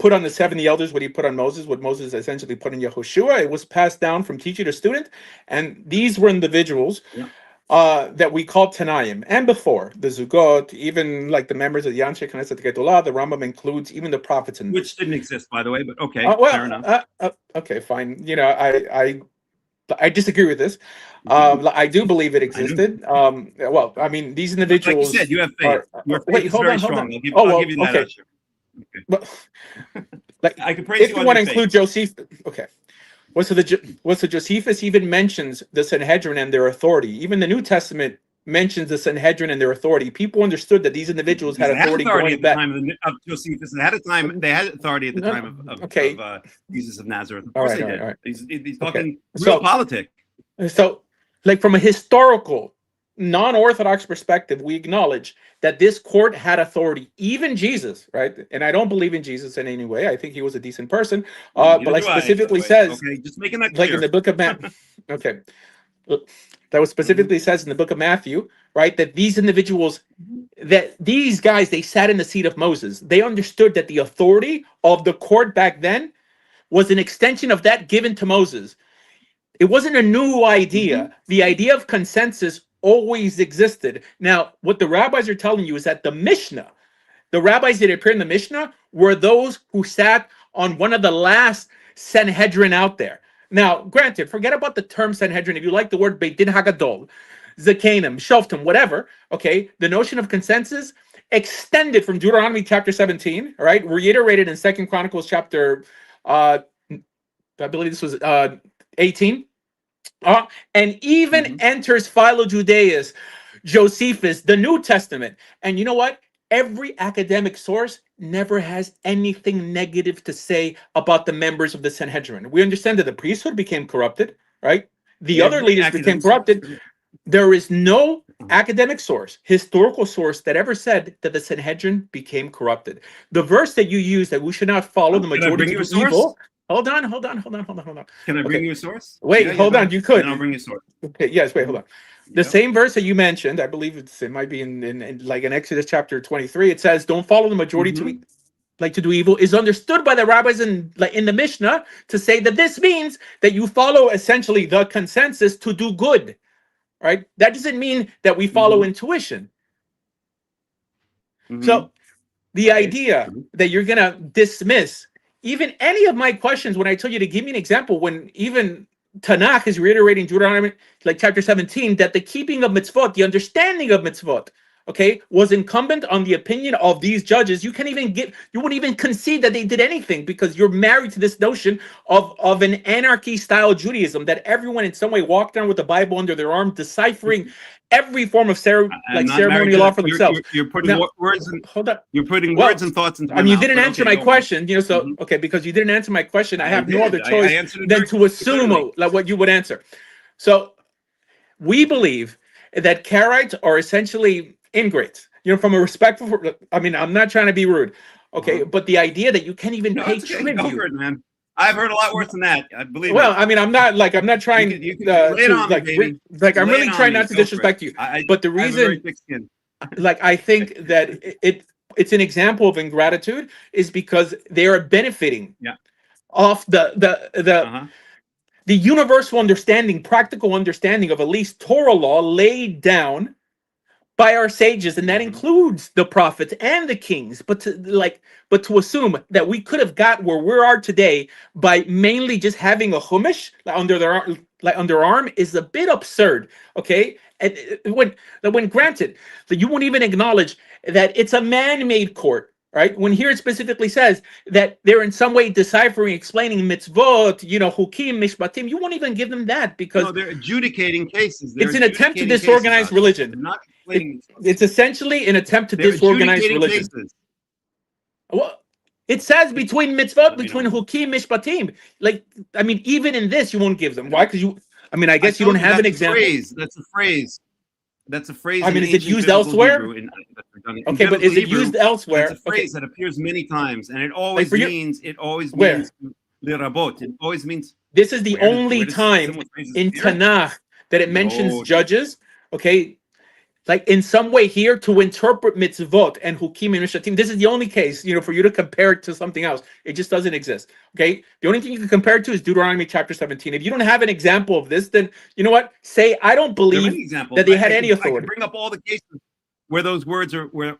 put on the 70 elders what he put on Moses, what Moses essentially put in Yehoshua. It was passed down from teacher to student. And these were individuals that we call Tanaim. And before, the Zugot, even like the members of the Yanshe Knesset Gedolah, the Rambam includes even the prophets in which didn't exist, by the way, but okay, fair enough. Okay, fine. You know, I disagree with this. I do believe it existed. Well, I mean, these individuals. Like you said, you have faith. Your faith is very strong. I'll give you that. Okay. But, like, I can praise if you want to include Joseph, okay. What's the Josephus even mentions the Sanhedrin and their authority. Even the New Testament mentions the Sanhedrin and their authority. People understood that these individuals had authority at the time of Josephus. They had authority at the time of Jesus of Nazareth. Of course they did. He's talking real politics. So like from a historical, non-Orthodox perspective, we acknowledge that this court had authority. Even Jesus, right? And I don't believe in Jesus in any way. I think he was a decent person. But Neither like do I, by the specifically way. says, Okay, just making that like in clear. the book of Matthew, okay, that was specifically says in the book of Matthew, right? That these individuals, that these guys, they sat in the seat of Moses. They understood that the authority of the court back then was an extension of that given to Moses. It wasn't a new idea. The idea of consensus always existed. Now, what the rabbis are telling you is that the Mishnah, the rabbis that appear in the Mishnah, were those who sat on one of the last Sanhedrin out there. Now, granted, forget about the term Sanhedrin. If you like the word Beit Din Hagadol, Zakanim, Shoftim, whatever, okay, the notion of consensus extended from Deuteronomy chapter 17, all right, reiterated in 2 Chronicles chapter, I believe this was 18, and even enters Philo-Judaeus, Josephus, the New Testament. And you know what? Every academic source never has anything negative to say about the members of the Sanhedrin. We understand that the priesthood became corrupted, right? The other leaders became corrupted. There is no academic source, historical source, that ever said that the Sanhedrin became corrupted. The verse that you use, that we should not follow the majority to do evil. Hold on. Can I bring you a source? Wait, hold on. You could. And I'll bring you a source. Okay, yes, wait, hold on. The same verse that you mentioned, I believe it might be in like in Exodus chapter 23. It says, "Don't follow the majority to do evil," is understood by the rabbis in the Mishnah to say that this means that you follow essentially the consensus to do good, right? That doesn't mean that we follow intuition. So the idea that you're gonna dismiss even any of my questions when I tell you to give me an example, when even Tanakh is reiterating Deuteronomy, like chapter 17, that the keeping of mitzvot, the understanding of mitzvot, okay, was incumbent on the opinion of these judges. You wouldn't even concede that they did anything, because you're married to this notion of an anarchy style Judaism, that everyone in some way walked down with the Bible under their arm, deciphering every form of ceremonial law for themselves. You're putting words in, hold on. You're putting words and thoughts into my you mouth, didn't answer my question, so okay, because you didn't answer my question, I have no other choice than to assume like what you would answer. So we believe that Karaites are essentially ingrates, from a respectful, I mean, I'm not trying to be rude, okay, but the idea that you can't even pay tribute. Go for it, man. I've heard a lot worse than that. I believe. Well, I mean, I'm not trying you can lay it on me, baby. I'm really trying not to disrespect you. But the reason, I think that it's an example of ingratitude is because they are benefiting off the universal understanding, practical understanding of at least Torah law laid down by our sages, and that includes the prophets and the kings. But to assume that we could have got where we are today by mainly just having a chumash under arm is a bit absurd. Okay, and when granted that you won't even acknowledge that it's a man-made court, right? When here it specifically says that they're in some way deciphering, explaining mitzvot, hukim, mishpatim, you won't even give them that, because they're adjudicating cases. It's an attempt to disorganize religion. It's essentially an attempt to disorganize religion. Cases. Well, it says between mitzvot, between hukim, mishpatim. I mean, even in this, you won't give them. Why? Because I guess you don't have an example. That's a phrase. That's a phrase. I mean, is it used elsewhere? Okay, but is it used elsewhere? It's a phrase that appears many times, and it always means. It always means lirabot. It always means. This is the only time in Tanakh that it mentions judges. Okay, in some way here to interpret mitzvot and hukim and mishatim. This is the only case, for you to compare it to something else. It just doesn't exist. Okay, the only thing you can compare it to is Deuteronomy chapter 17. If you don't have an example of this, then you know what? Say, I don't believe that they had any authority. I can bring up all the cases where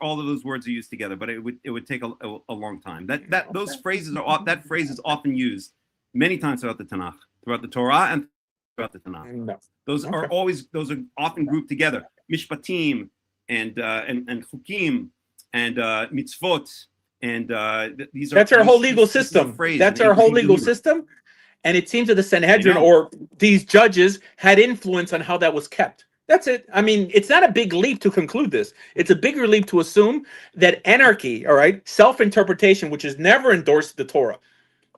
all of those words are used together, but it would take a long time. That phrase is often used many times throughout the Tanakh, throughout the Torah, and throughout the Tanakh. No. Those are often grouped together. Mishpatim and chukim and mitzvot and these are. That's our whole legal system. That's our whole legal system, and it seems that the Sanhedrin or these judges had influence on how that was kept. That's it. I mean, it's not a big leap to conclude this. It's a bigger leap to assume that anarchy, all right, self-interpretation, which is never endorsed in the Torah,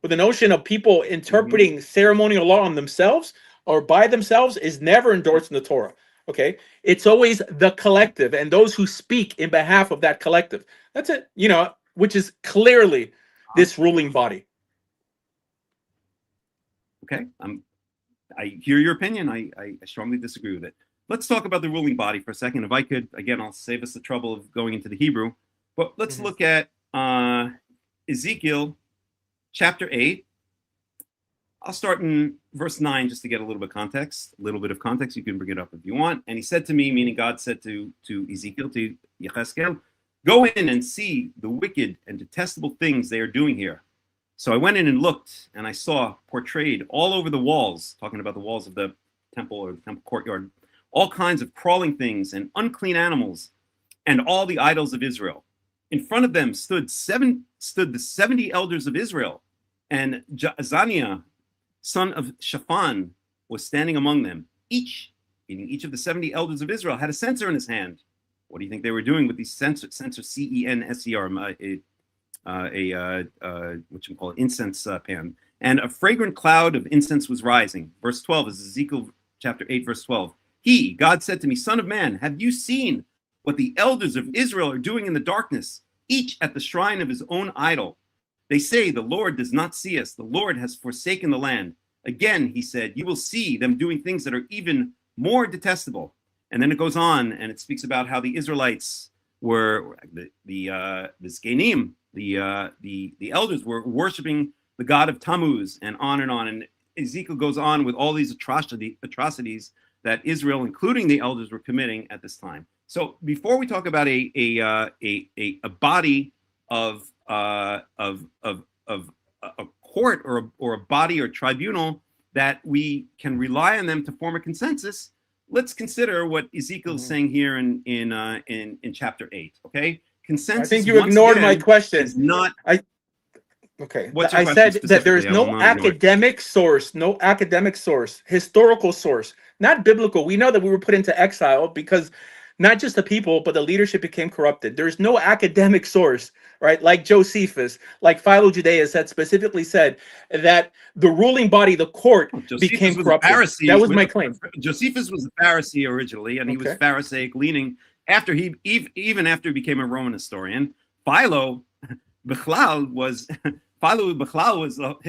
with the notion of people interpreting ceremonial law on themselves, or by themselves is never endorsed in the Torah. Okay, it's always the collective and those who speak in behalf of that collective. That's it, which is clearly this ruling body. Okay, I hear your opinion. I strongly disagree with it. Let's talk about the ruling body for a second. If I could, again, I'll save us the trouble of going into the Hebrew. But let's look at Ezekiel chapter 8. I'll start in verse 9 just to get a little bit of context. You can bring it up if you want. And he said to me, meaning God said to Ezekiel, to Yechezkel, go in and see the wicked and detestable things they are doing here. So I went in and looked, and I saw portrayed all over the walls, talking about the walls of the temple or the temple courtyard, all kinds of crawling things and unclean animals and all the idols of Israel. In front of them stood the 70 elders of Israel, and Azaniah, son of Shaphan, was standing among them. Each of the 70 elders of Israel had a censer in his hand. What do you think they were doing with these censer, C-E-N-S-E-R, what you call it, incense pan? And a fragrant cloud of incense was rising. Verse 12 is Ezekiel chapter 8, verse 12. God said to me, son of man, have you seen what the elders of Israel are doing in the darkness, each at the shrine of his own idol? They say, the Lord does not see us. The Lord has forsaken the land. Again, he said, you will see them doing things that are even more detestable. And then it goes on and it speaks about how the Israelites were, the Zkenim, the elders were worshiping the god of Tammuz, and on and on. And Ezekiel goes on with all these atrocities that Israel, including the elders, were committing at this time. So before we talk about a body of a court or a body or tribunal that we can rely on them to form a consensus, let's consider what Ezekiel is saying here in chapter 8. Okay, consensus. I think you ignored my question. Okay. I said that there is no academic source, historical source, not biblical. We know that we were put into exile because not just the people, but the leadership became corrupted. There's no academic source, right? Like Josephus, like Philo-Judaeus that specifically said that the ruling body, the court, became corrupted. That was my claim. Josephus was a Pharisee originally, and he was Pharisaic leaning after even after he became a Roman historian. Philo Bechlal was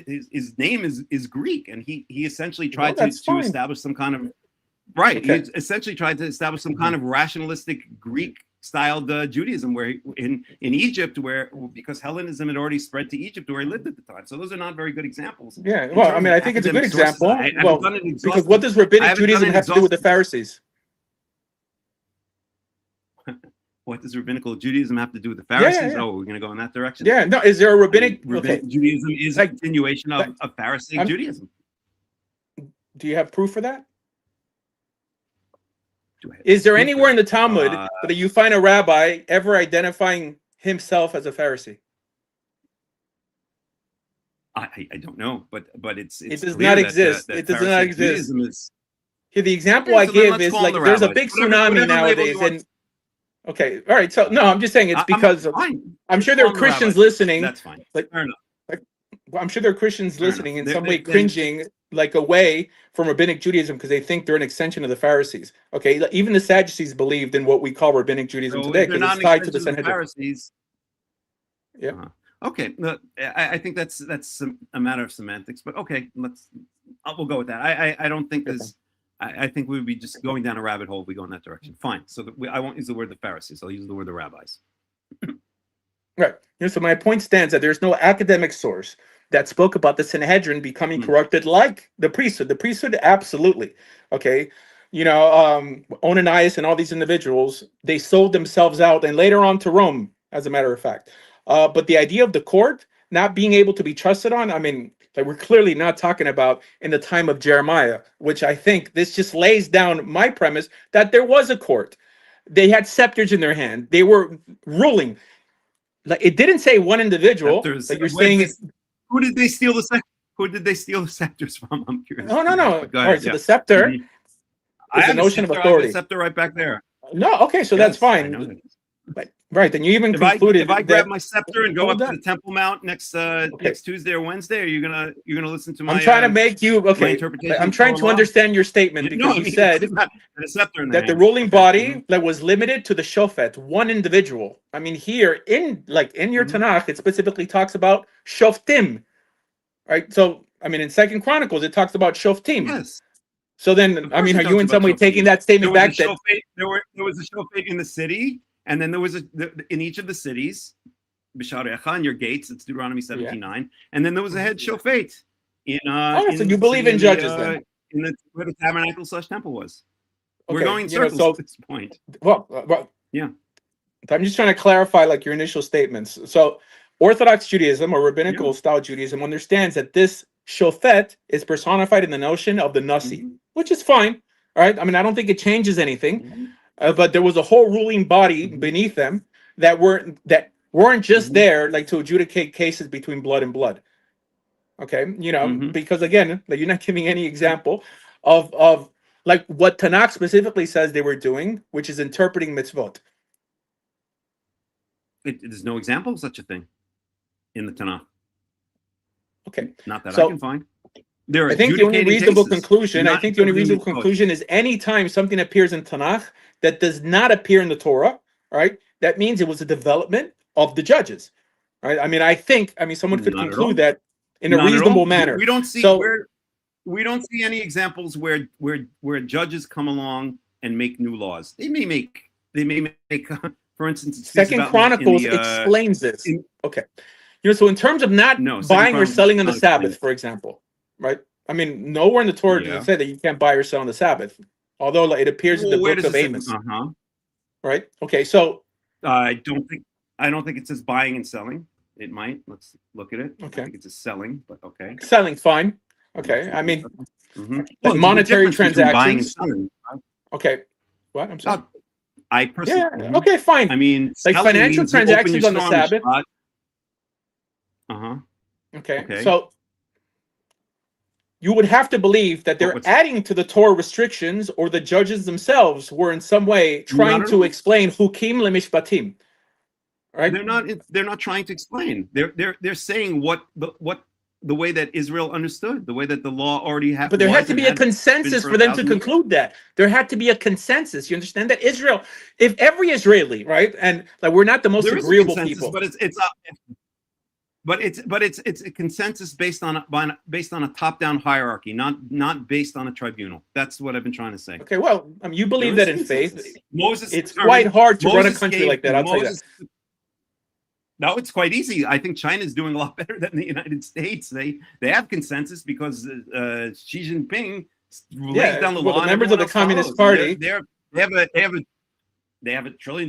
his name is Greek, and he essentially tried to establish some kind of he essentially tried to establish some kind of rationalistic Greek-styled Judaism, where in Egypt, because Hellenism had already spread to Egypt, where he lived at the time. So those are not very good examples. Yeah, well, I mean, I think it's a good example. Because what does rabbinic Judaism have to do with the Pharisees? What does rabbinical Judaism have to do with the Pharisees? Oh, we're going to go in that direction? Yeah, no, is there a rabbinic... Judaism is a continuation of Pharisaic Judaism. Do you have proof for that? Is there anywhere in the Talmud that you find a rabbi ever identifying himself as a Pharisee? I don't know, but it does not exist. It does not exist. Here, the example I give is like there's a big tsunami nowadays, and okay, all right. So no, I'm just saying it's because I'm sure there are Christians listening. That's fine. Fair enough. I'm sure there are Christians listening in some way cringing like away from rabbinic Judaism because they think they're an extension of the Pharisees. Okay, even the Sadducees believed in what we call rabbinic Judaism today because it's tied to the Sanhedrin. Pharisees. Yeah. Okay. I think that's a matter of semantics, but okay, we'll go with that. I don't think there's. I think we would be just going down a rabbit hole if we go in that direction. Fine. So I won't use the word the Pharisees. I'll use the word the rabbis. Right. So my point stands that there's no academic source that spoke about the Sanhedrin becoming corrupted like the priesthood. The priesthood, absolutely. Okay. Onanias and all these individuals, they sold themselves out and later on to Rome, as a matter of fact. But the idea of the court not being able to be trusted on, I mean, like we're clearly not talking about in the time of Jeremiah, which I think this just lays down my premise that there was a court. They had scepters in their hand. They were ruling. Like it didn't say one individual. Like you're saying, who did they steal the scepters from? I'm curious. No. All right, so the scepter is the notion of authority. The scepter right back there. No, okay, so that's fine. But Right, and you even If I concluded grab that. my scepter and go Hold up to on. the Temple Mount next Tuesday or Wednesday, are you gonna listen to my? I'm trying to make you my okay. interpretation I'm of trying Torah to law? understand your statement No, because I you mean, said it's not a scepter in their that the hand. ruling Okay. body that was limited to the shofet, one individual. I mean, here in your Tanakh, it specifically talks about shoftim, right? So, I mean, in Second Chronicles, it talks about shoftim. Yes. So then, Of I course mean, it are you talks in about some way shoftim. taking that statement There was back? a shofet. There was a shofet in the city, and then there was in each of the cities, b'sharecha, on your gates. It's Deuteronomy 17:9, and then there was a head shofet in So you believe in judges then? where the tabernacle / temple was. We're Okay, going in circles at this point. Well, yeah. I'm just trying to clarify like your initial statements. So Orthodox Judaism or rabbinical style Judaism understands that this shofet is personified in the notion of the nasi, which is fine. All right. I mean, I don't think it changes anything, but there was a whole ruling body beneath them that weren't just there like to adjudicate cases between blood and blood. Okay, because again, like, you're not giving any example of like what Tanakh specifically says they were doing, which is interpreting mitzvot. There's no example of such a thing in the Tanakh. Okay, not that so I can find. There are I think the only reasonable cases, conclusion. I think the only reasonable conclusion is any time something appears in Tanakh that does not appear in the Torah, right? That means it was a development of the judges, right? I mean, someone could conclude that in a reasonable manner. We don't see we don't see any examples where judges come along and make new laws. They may make for instance, Second Chronicles explains this. Okay, so in terms of not buying or selling on the Sabbath, for example, right? I mean, nowhere in the Torah does it say that you can't buy or sell on the Sabbath, although like, it appears in the book of Amos. Right. Okay. So I don't think it says buying and selling. It might. Let's look at it. Okay. I think it says selling, but okay. Selling, fine. Okay. I mean, like monetary transactions. Buying and selling. Okay. What? I'm sorry. I personally. Yeah. Okay. Fine. I mean, like financial transactions on the Sabbath. Okay. So you would have to believe that they're adding to the Torah restrictions, or the judges themselves were in some way trying to explain hukim lemishpatim. Right? They're not trying to explain. They're saying what the way that Israel understood, the way that the law already had. But there had to be a consensus for them to conclude that. There had to be a consensus. You understand that Israel, if every Israeli, right, and like we're not the most agreeable people, but it's a consensus based on a top-down hierarchy, not based on a tribunal. That's what I've been trying to say. Okay, well, you believe that in faith. Moses, it's quite hard to run a country like that. I'll tell you that. No, it's quite easy. I think China's doing a lot better than the United States. They have consensus because Xi Jinping lays down the law. The members of the Communist Party, they have a $1 trillion,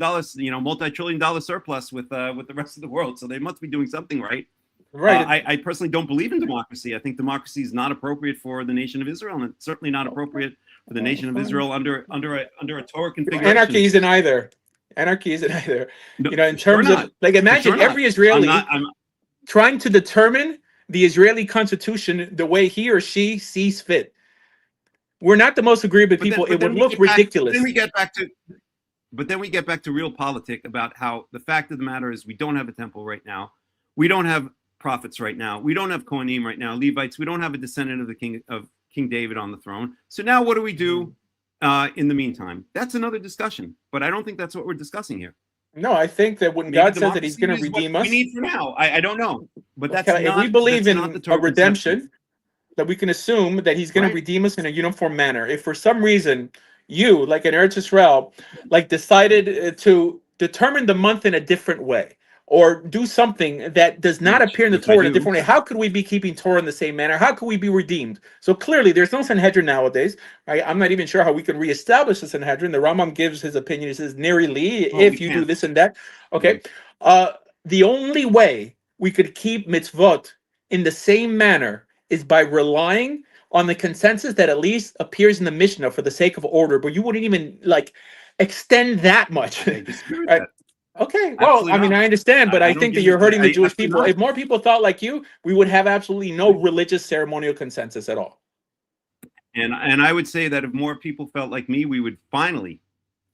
multi-trillion-dollar surplus with the rest of the world. So they must be doing something right. Right. I personally don't believe in democracy. I think democracy is not appropriate for the nation of Israel, and it's certainly not appropriate for the nation of Israel under a Torah configuration. Anarchy isn't either. No, in terms of like, imagine every Israeli trying to determine the Israeli constitution the way he or she sees fit. We're not the most agreeable people. It would look ridiculous. Then we get back to real politics about how the fact of the matter is we don't have a temple right now. We don't have prophets right now. We don't have Kohanim right now. Levites. We don't have a descendant of King David on the throne. So now what do we do? In the meantime, that's another discussion, but I don't think that's what we're discussing here. No, I think that when God says that He's going to redeem us, we need for now. I don't know, but that's if we believe in a redemption, that we can assume that He's going to redeem us in a uniform manner. If for some reason you, like in Eretz Yisrael, like decided to determine the month in a different way, or do something that does not appear in the Torah in a different way, how could we be keeping Torah in the same manner? How could we be redeemed? So clearly, there's no Sanhedrin nowadays. Right? I'm not even sure how we can reestablish the Sanhedrin. The Rambam gives his opinion. He says, Neri Li, if you do this and that. Okay. The only way we could keep mitzvot in the same manner is by relying on the consensus that at least appears in the Mishnah for the sake of order, but you wouldn't even like extend that much. Right? Okay, well, I mean, I understand, but I think that you're hurting the Jewish people. If more people thought like you, we would have absolutely no religious ceremonial consensus at all. And I would say that if more people felt like me, we would finally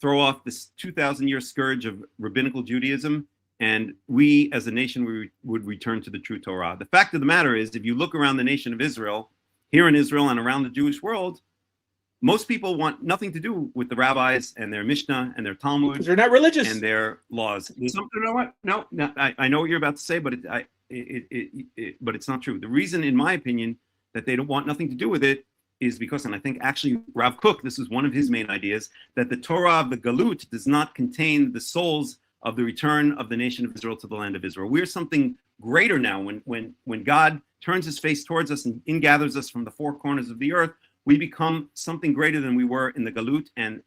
throw off this 2,000-year scourge of rabbinical Judaism, and we as a nation would return to the true Torah. The fact of the matter is, if you look around the nation of Israel, here in Israel and around the Jewish world, most people want nothing to do with the rabbis and their Mishnah and their Talmud. Because they're not religious. And their laws. You know what? No, I know what you're about to say, but but it's not true. The reason, in my opinion, that they don't want nothing to do with it is because, and I think actually Rav Kook, this is one of his main ideas, that the Torah of the Galut does not contain the souls of the return of the nation of Israel to the land of Israel. We're something greater now. When God turns his face towards us and ingathers us from the four corners of the earth, we become something greater than we were in the Galut and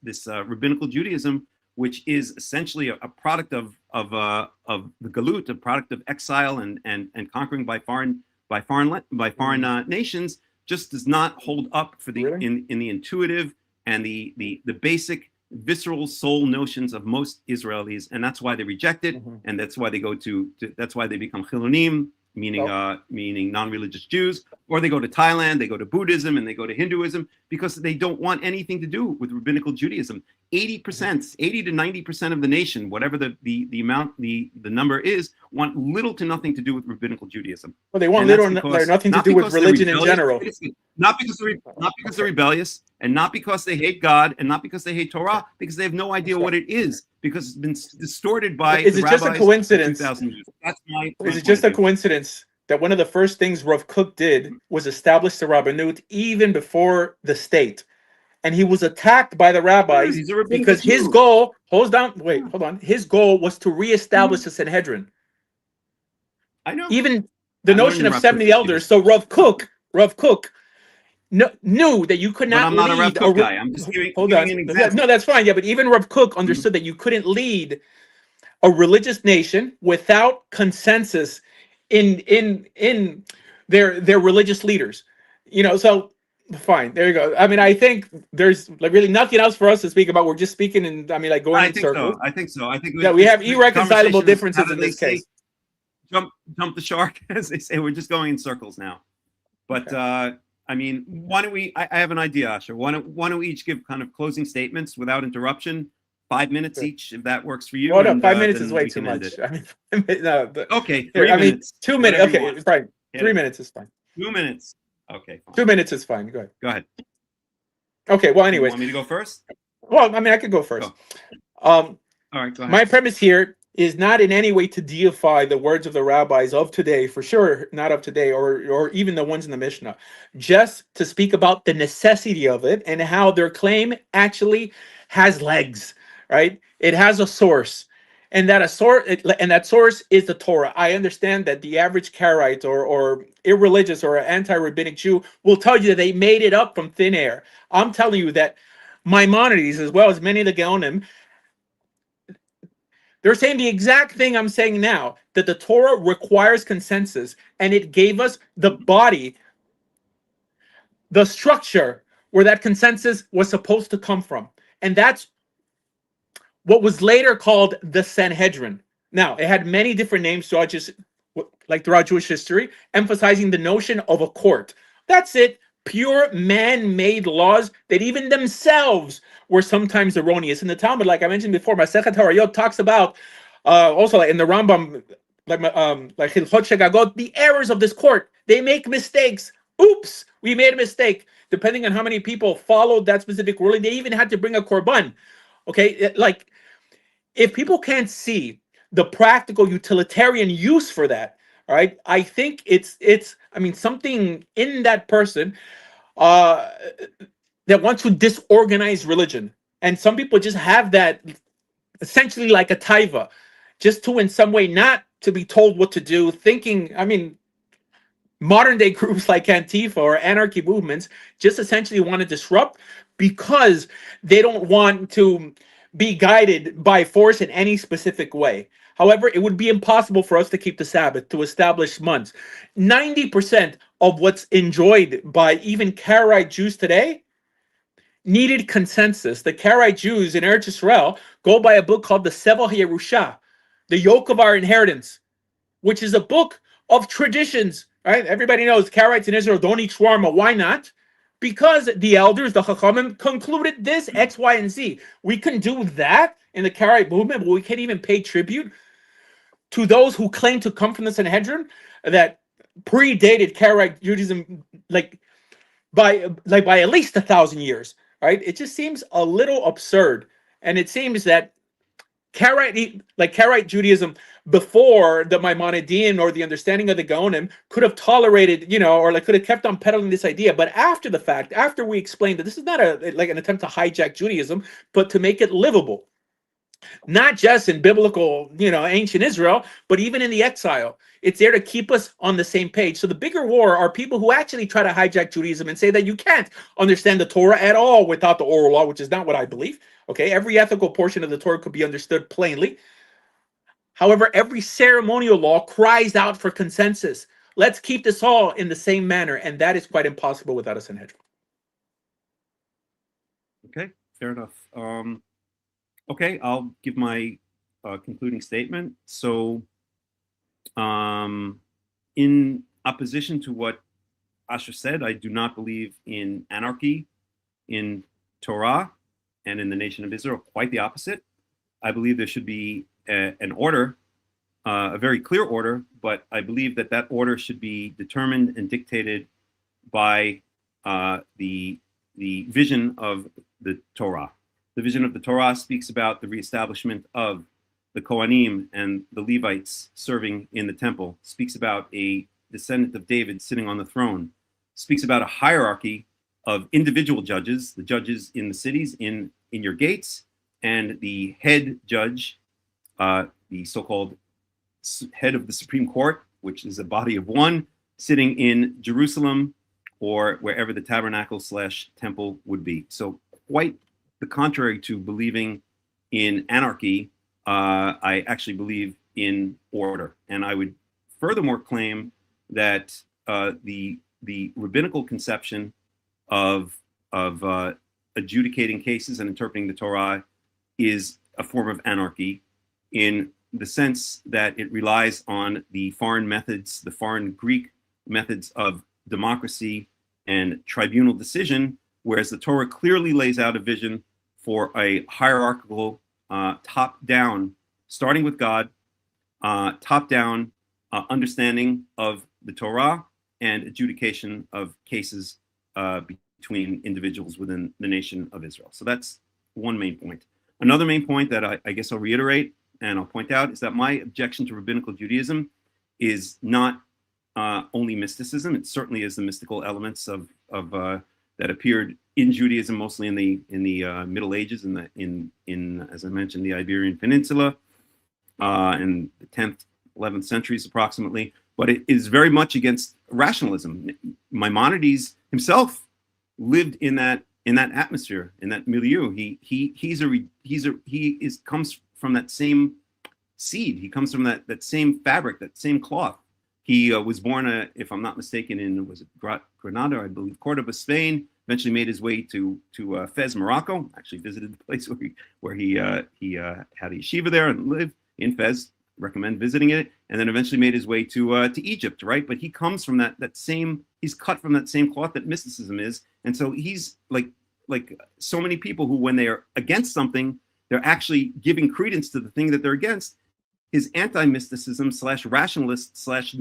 this rabbinical Judaism, which is essentially a product of the Galut, a product of exile and conquering by foreign nations, just does not hold up for the in the intuitive and the basic visceral soul notions of most Israelis, and that's why they reject it, and that's why they go that's why they become Chilonim, meaning non-religious Jews, or they go to Thailand, they go to Buddhism, and they go to Hinduism, because they don't want anything to do with rabbinical Judaism. 80 to 90% of the nation, whatever the number is, want little to nothing to do with rabbinical Judaism. Well, they want nothing to do with religion in general. Not because they're rebellious, and not because they hate God, and not because they hate Torah, because they have no idea what it is, because it's been distorted by is it just a coincidence? 2,000 years. That's my Is it just a coincidence that one of the first things Rav Kook did was establish the Rabbanut even before the state? And he was attacked by the rabbis because his goal, hold on. His goal was to reestablish the Sanhedrin. I know. Even the notion of 70 elders. So Rav Kook knew that you could not lead. I'm not a Rav Kook guy. I'm just giving an example. No, that's fine. Yeah, but even Rav Kook understood that you couldn't lead a religious nation without consensus in their religious leaders. So fine, there you go. I mean, I think there's really nothing else for us to speak about. We're just speaking going in circles. I think so. We have irreconcilable differences in this case. Jump the shark, as they say. We're just going in circles now. But I mean, why don't we? I have an idea, Asher. Why don't we each give kind of closing statements without interruption? 5 minutes each, if that works for you. Oh, no, 5 minutes is way too much. I mean, okay, 3 minutes. 2 minutes. Okay, it's fine. 3 minutes is fine. 2 minutes. Okay, fine. 2 minutes is fine. Go ahead. Okay, well, anyways. You want me to go first? Well, I mean, I could go first. All right, go ahead. My premise here is not in any way to deify the words of the rabbis of today, for sure, not of today, or even the ones in the Mishnah, just to speak about the necessity of it and how their claim actually has legs, right? It has a source. And that source is the Torah. I understand that the average Karaite or irreligious or anti-rabbinic Jew will tell you that they made it up from thin air. I'm telling you that Maimonides, as well as many of the Gaonim, they're saying the exact thing I'm saying now, that the Torah requires consensus, and it gave us the body, the structure where that consensus was supposed to come from. And that's what was later called the Sanhedrin. Now, it had many different names throughout Jewish history, emphasizing the notion of a court. That's it. Pure man-made laws that even themselves were sometimes erroneous. In the Talmud, like I mentioned before, Masechet Harayot talks about, also in the Rambam, like Hilchot Shegagot, the errors of this court. They make mistakes. Oops, we made a mistake. Depending on how many people followed that specific ruling, they even had to bring a korban. Okay, if people can't see the practical utilitarian use for that, all right, I think it's something in that person that wants to disorganize religion. And some people just have that essentially like a taiva, just to in some way not to be told what to do, thinking, modern day groups like Antifa or anarchy movements just essentially want to disrupt because they don't want to be guided by force in any specific way. However, it would be impossible for us to keep the Sabbath, to establish months. 90% of what's enjoyed by even Karaite Jews today needed consensus. The Karaite Jews in Eretz Yisrael go by a book called the Seval HaYerusha, the Yoke of Our Inheritance, which is a book of traditions. Right? Everybody knows Karaites in Israel don't eat shawarma. Why not? because the elders, the Chachamim, concluded this X, Y, and Z. We can do that in the Karaite movement, but we can't even pay tribute to those who claim to come from the Sanhedrin that predated Karaite Judaism, by at least 1,000 years, right? It just seems a little absurd, and it seems that Karaite Judaism before the Maimonidean or the understanding of the Gaonim could have tolerated, or could have kept on peddling this idea. But after the fact, after we explained that this is not an attempt to hijack Judaism, but to make it livable, not just in biblical, ancient Israel, but even in the exile. It's there to keep us on the same page. So the bigger war are people who actually try to hijack Judaism and say that you can't understand the Torah at all without the oral law, which is not what I believe. Okay, every ethical portion of the Torah could be understood plainly. However, every ceremonial law cries out for consensus. Let's keep this all in the same manner, and that is quite impossible without a Sanhedrin. Okay, fair enough. Okay, I'll give my concluding statement. So, in opposition to what Asher said, I do not believe in anarchy in Torah and in the nation of Israel. Quite the opposite. I believe there should be an order, a very clear order, but I believe that order should be determined and dictated by the vision of the Torah. The vision of the Torah speaks about the reestablishment of the Kohanim and the Levites serving in the temple, speaks about a descendant of David sitting on the throne, speaks about a hierarchy of individual judges, the judges in the cities, in your gates, and the head judge, the so-called head of the Supreme Court, which is a body of one, sitting in Jerusalem or wherever the tabernacle/temple would be. So quite the contrary to believing in anarchy, I actually believe in order. And I would furthermore claim that the rabbinical conception of adjudicating cases and interpreting the Torah is a form of anarchy in the sense that it relies on the foreign methods, the foreign Greek methods of democracy and tribunal decision, whereas the Torah clearly lays out a vision for a hierarchical, top-down, starting with God, top-down understanding of the Torah and adjudication of cases between individuals within the nation of Israel. So that's one main point. Another main point that I guess I'll reiterate and I'll point out is that my objection to rabbinical Judaism is not only mysticism. It certainly is the mystical elements of that appeared in Judaism, mostly in the Middle Ages, in as I mentioned, the Iberian Peninsula, in the 10th, 11th centuries approximately. But it is very much against rationalism. Maimonides himself lived in that atmosphere, in that milieu. He comes from that same seed. He comes from that same fabric, that same cloth. He was born, if I'm not mistaken, in Granada, I believe, Cordoba, Spain. Eventually made his way to Fez, Morocco. Actually visited the place where he had a yeshiva there and lived in Fez. Recommend visiting it. And then eventually made his way to Egypt, right? But he comes from that same. He's cut from that same cloth that mysticism is, and so he's like so many people who, when they are against something, they're actually giving credence to the thing that they're against. His anti-mysticism / rationalist /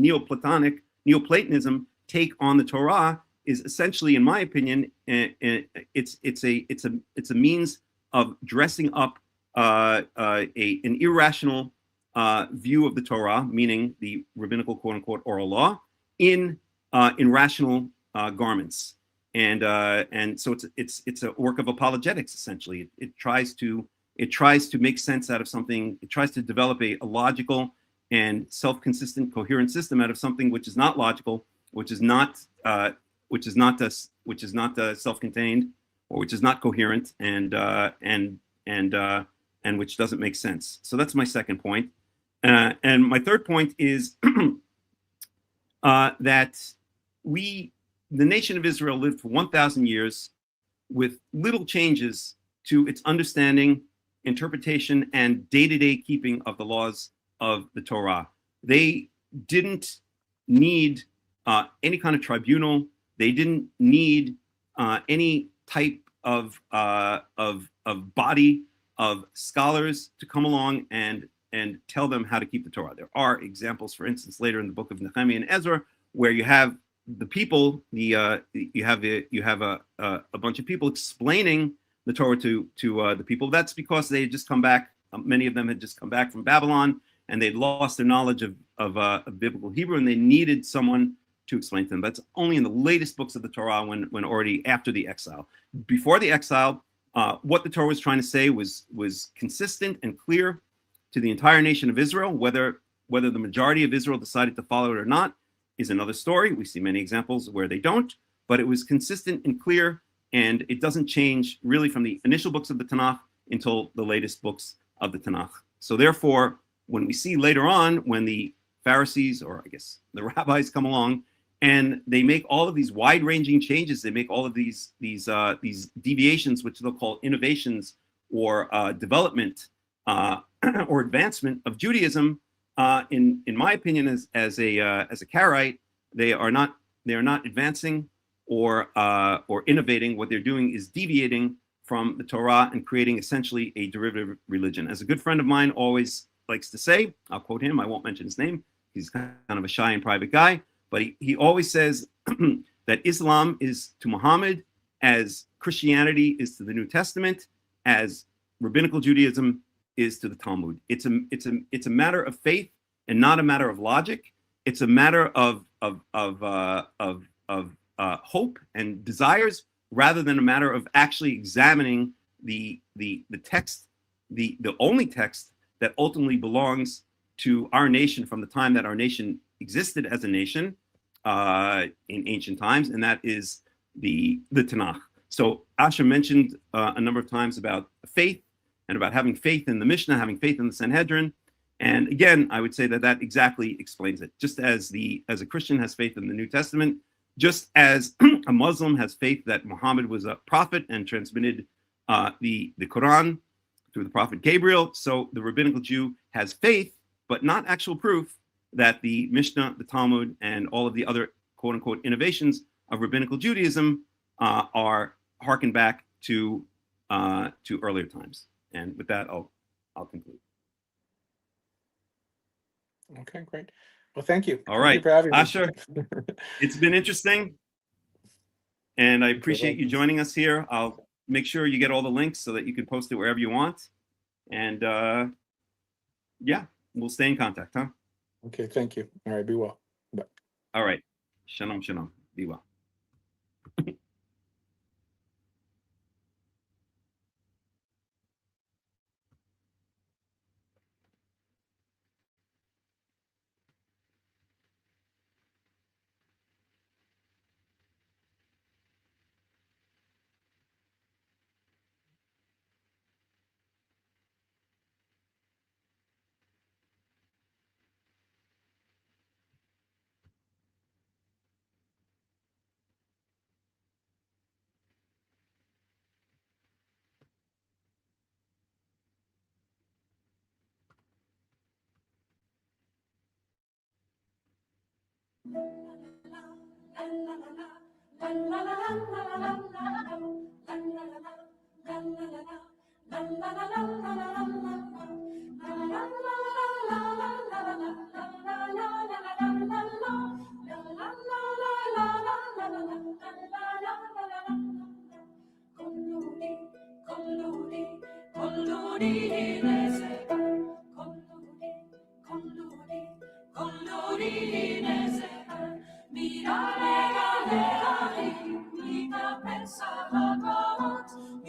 Neoplatonism take on the Torah is essentially, in my opinion, it's a means of dressing up an irrational view of the Torah, meaning the rabbinical quote unquote oral law, in rational garments, and so it's a work of apologetics essentially. It tries to make sense out of something. It tries to develop a logical and self-consistent, coherent system out of something which is not logical, which is not self-contained, or which is not coherent, and which doesn't make sense. So that's my second point. And my third point is that the nation of Israel lived for 1,000 years with little changes to its understanding, interpretation, and day-to-day keeping of the laws of the Torah. They didn't need any kind of tribunal. They didn't need any type of body of scholars to come along and tell them how to keep the Torah. There are examples, for instance, later in the book of Nehemiah and Ezra, where you have the people, you have a bunch of people explaining the Torah to the people. That's because they had just come back. Many of them had just come back from Babylon, and they'd lost their knowledge of biblical Hebrew, and they needed someone to explain to them. That's only in the latest books of the Torah, when already after the exile. Before the exile, what the Torah was trying to say was consistent and clear to the entire nation of Israel. Whether the majority of Israel decided to follow it or not is another story. We see many examples where they don't, but it was consistent and clear, and it doesn't change really from the initial books of the Tanakh until the latest books of the Tanakh. So therefore, when we see later on, when the Pharisees, or I guess the rabbis, come along and they make all of these wide-ranging changes, they make all of these deviations, which they'll call innovations or development or advancement of Judaism. In my opinion, as a Karaite, they are not advancing or innovating. What they're doing is deviating from the Torah and creating essentially a derivative religion. As a good friend of mine always likes to say, I'll quote him, I won't mention his name, he's kind of a shy and private guy, but he always says that Islam is to Muhammad as Christianity is to the New Testament, as rabbinical Judaism is to the Talmud. It's a matter of faith and not a matter of logic. It's a matter of hope and desires, rather than a matter of actually examining the text, the only text that ultimately belongs to our nation from the time that our nation existed as a nation in ancient times, and that is the Tanakh. So Asher mentioned a number of times about faith and about having faith in the Mishnah, having faith in the Sanhedrin. And again, I would say that exactly explains it. Just as a Christian has faith in the New Testament, just as a Muslim has faith that Muhammad was a prophet and transmitted the Quran through the prophet Gabriel, so the rabbinical Jew has faith, but not actual proof, that the Mishnah, the Talmud, and all of the other quote-unquote innovations of rabbinical Judaism are harken back to earlier times. And with that, I'll conclude. Okay, great. Well, thank you. All right, thank you for having me. Asher, it's been interesting, and I appreciate you joining us here. I'll make sure you get all the links so that you can post it wherever you want. And yeah, we'll stay in contact, huh? Okay, thank you. All right, be well. Bye. All right. Shalom, shalom. Be well.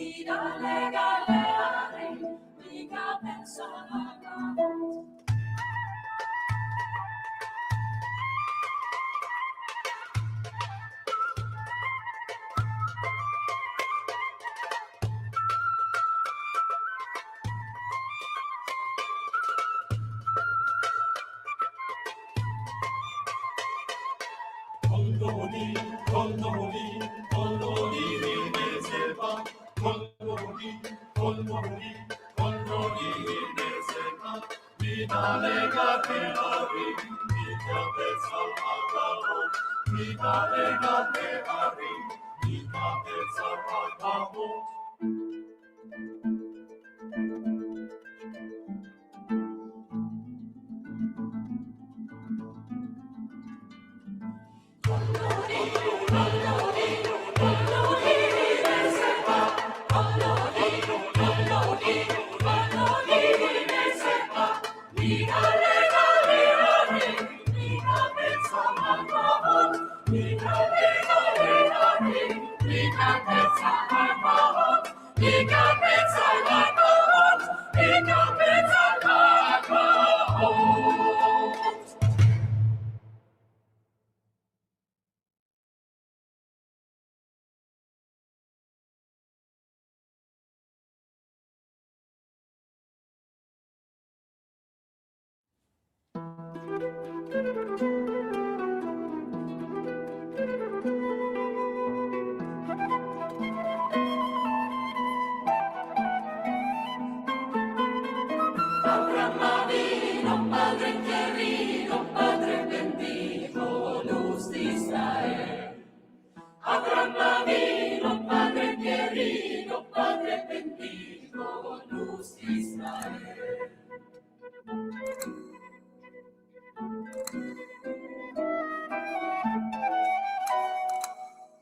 Vida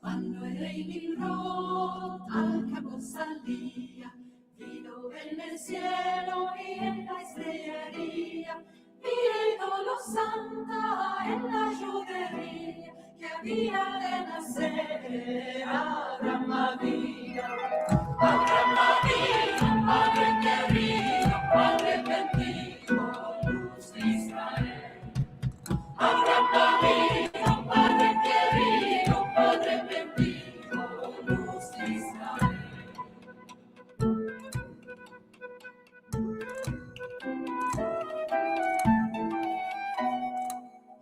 Quando il re Nimrod al cabo salía, vino en el cielo y en la estrellería, viendo lo santa en la judería, que había de nacer Abraham había. Abraham había, padre querido, padre bendito, luz de Israel. Abraham había, padre querido, padre bendito, luz de Israel.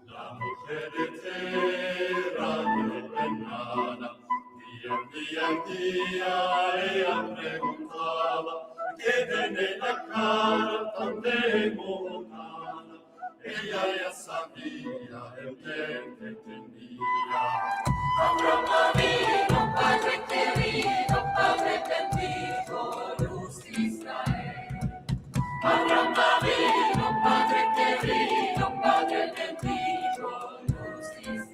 La mujer entera de nada, día en día ella preguntaba, ¿qué tiene la cara tan demonada? Ella ya sabía el bien que tenía. Abraham había, padre querido, padre bendito, luz de Israel. Abraham había, padre querido, padre bendito, luz de Israel.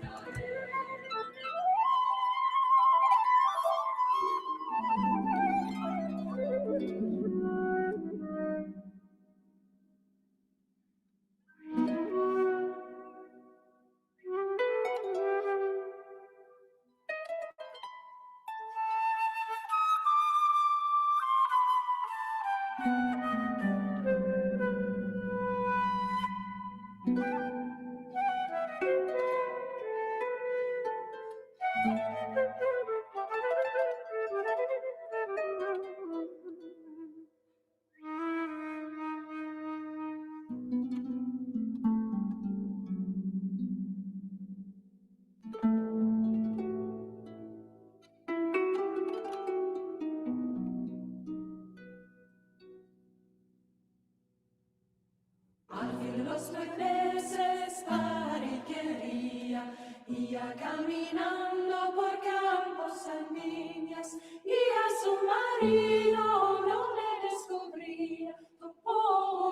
Al fin de los 9 meses Mari quería, iba caminando por campos en viñas, y a su marido no le descubría, topó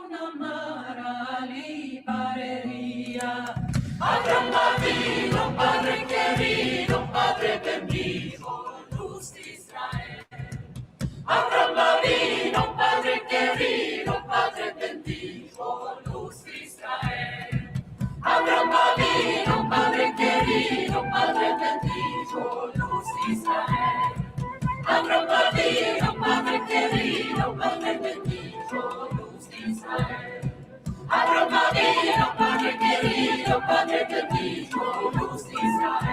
una mara y parería. Abraham vino, padre querido, padre bendito, luz de Israel. Abraham vino, padre querido, padre bendito, luz de Israel. Abraham vino, padre querido, padre bendito, luz de Israel. Abraham vino, padre querido, padre bendito, luz de Israel. Abraham vino, padre querido, padre bendito, luz de Israel.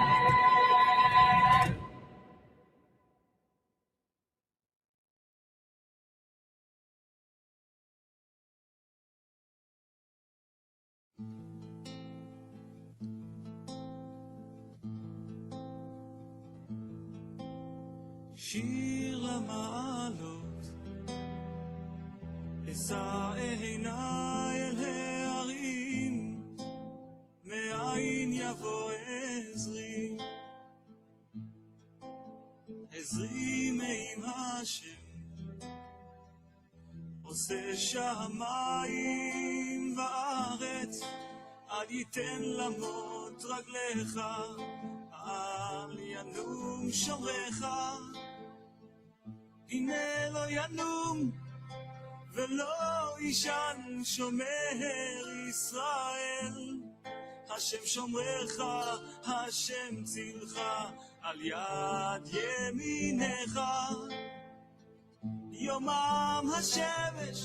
שיר למעלות, אשא עיניי אל ההרים, מאין יבוא עזרי. עזרי עם השם, עושה שמיים וארץ, אל ייתן למות רגליך, אל ינום שומרך. הנה לא ינום ולא ישן שומר ישראל, השם שומרך, השם צילך, על יד ימינך. יומם השמש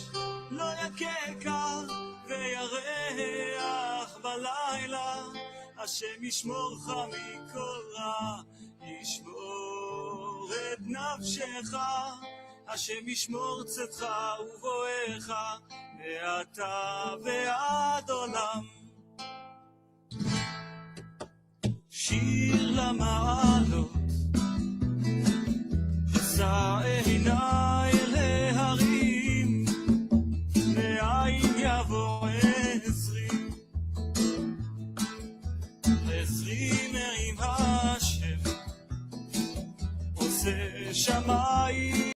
לא יככה, וירח בלילה, השם ישמורך מכל רע, ישמור את נפשך, השם ישמור צאתך ובואך, מעתה ועד עולם. שיר למעלות, שא עיני אל ההרים, מאין יבוא עזרי, עזרי עם השם, עושה שמיים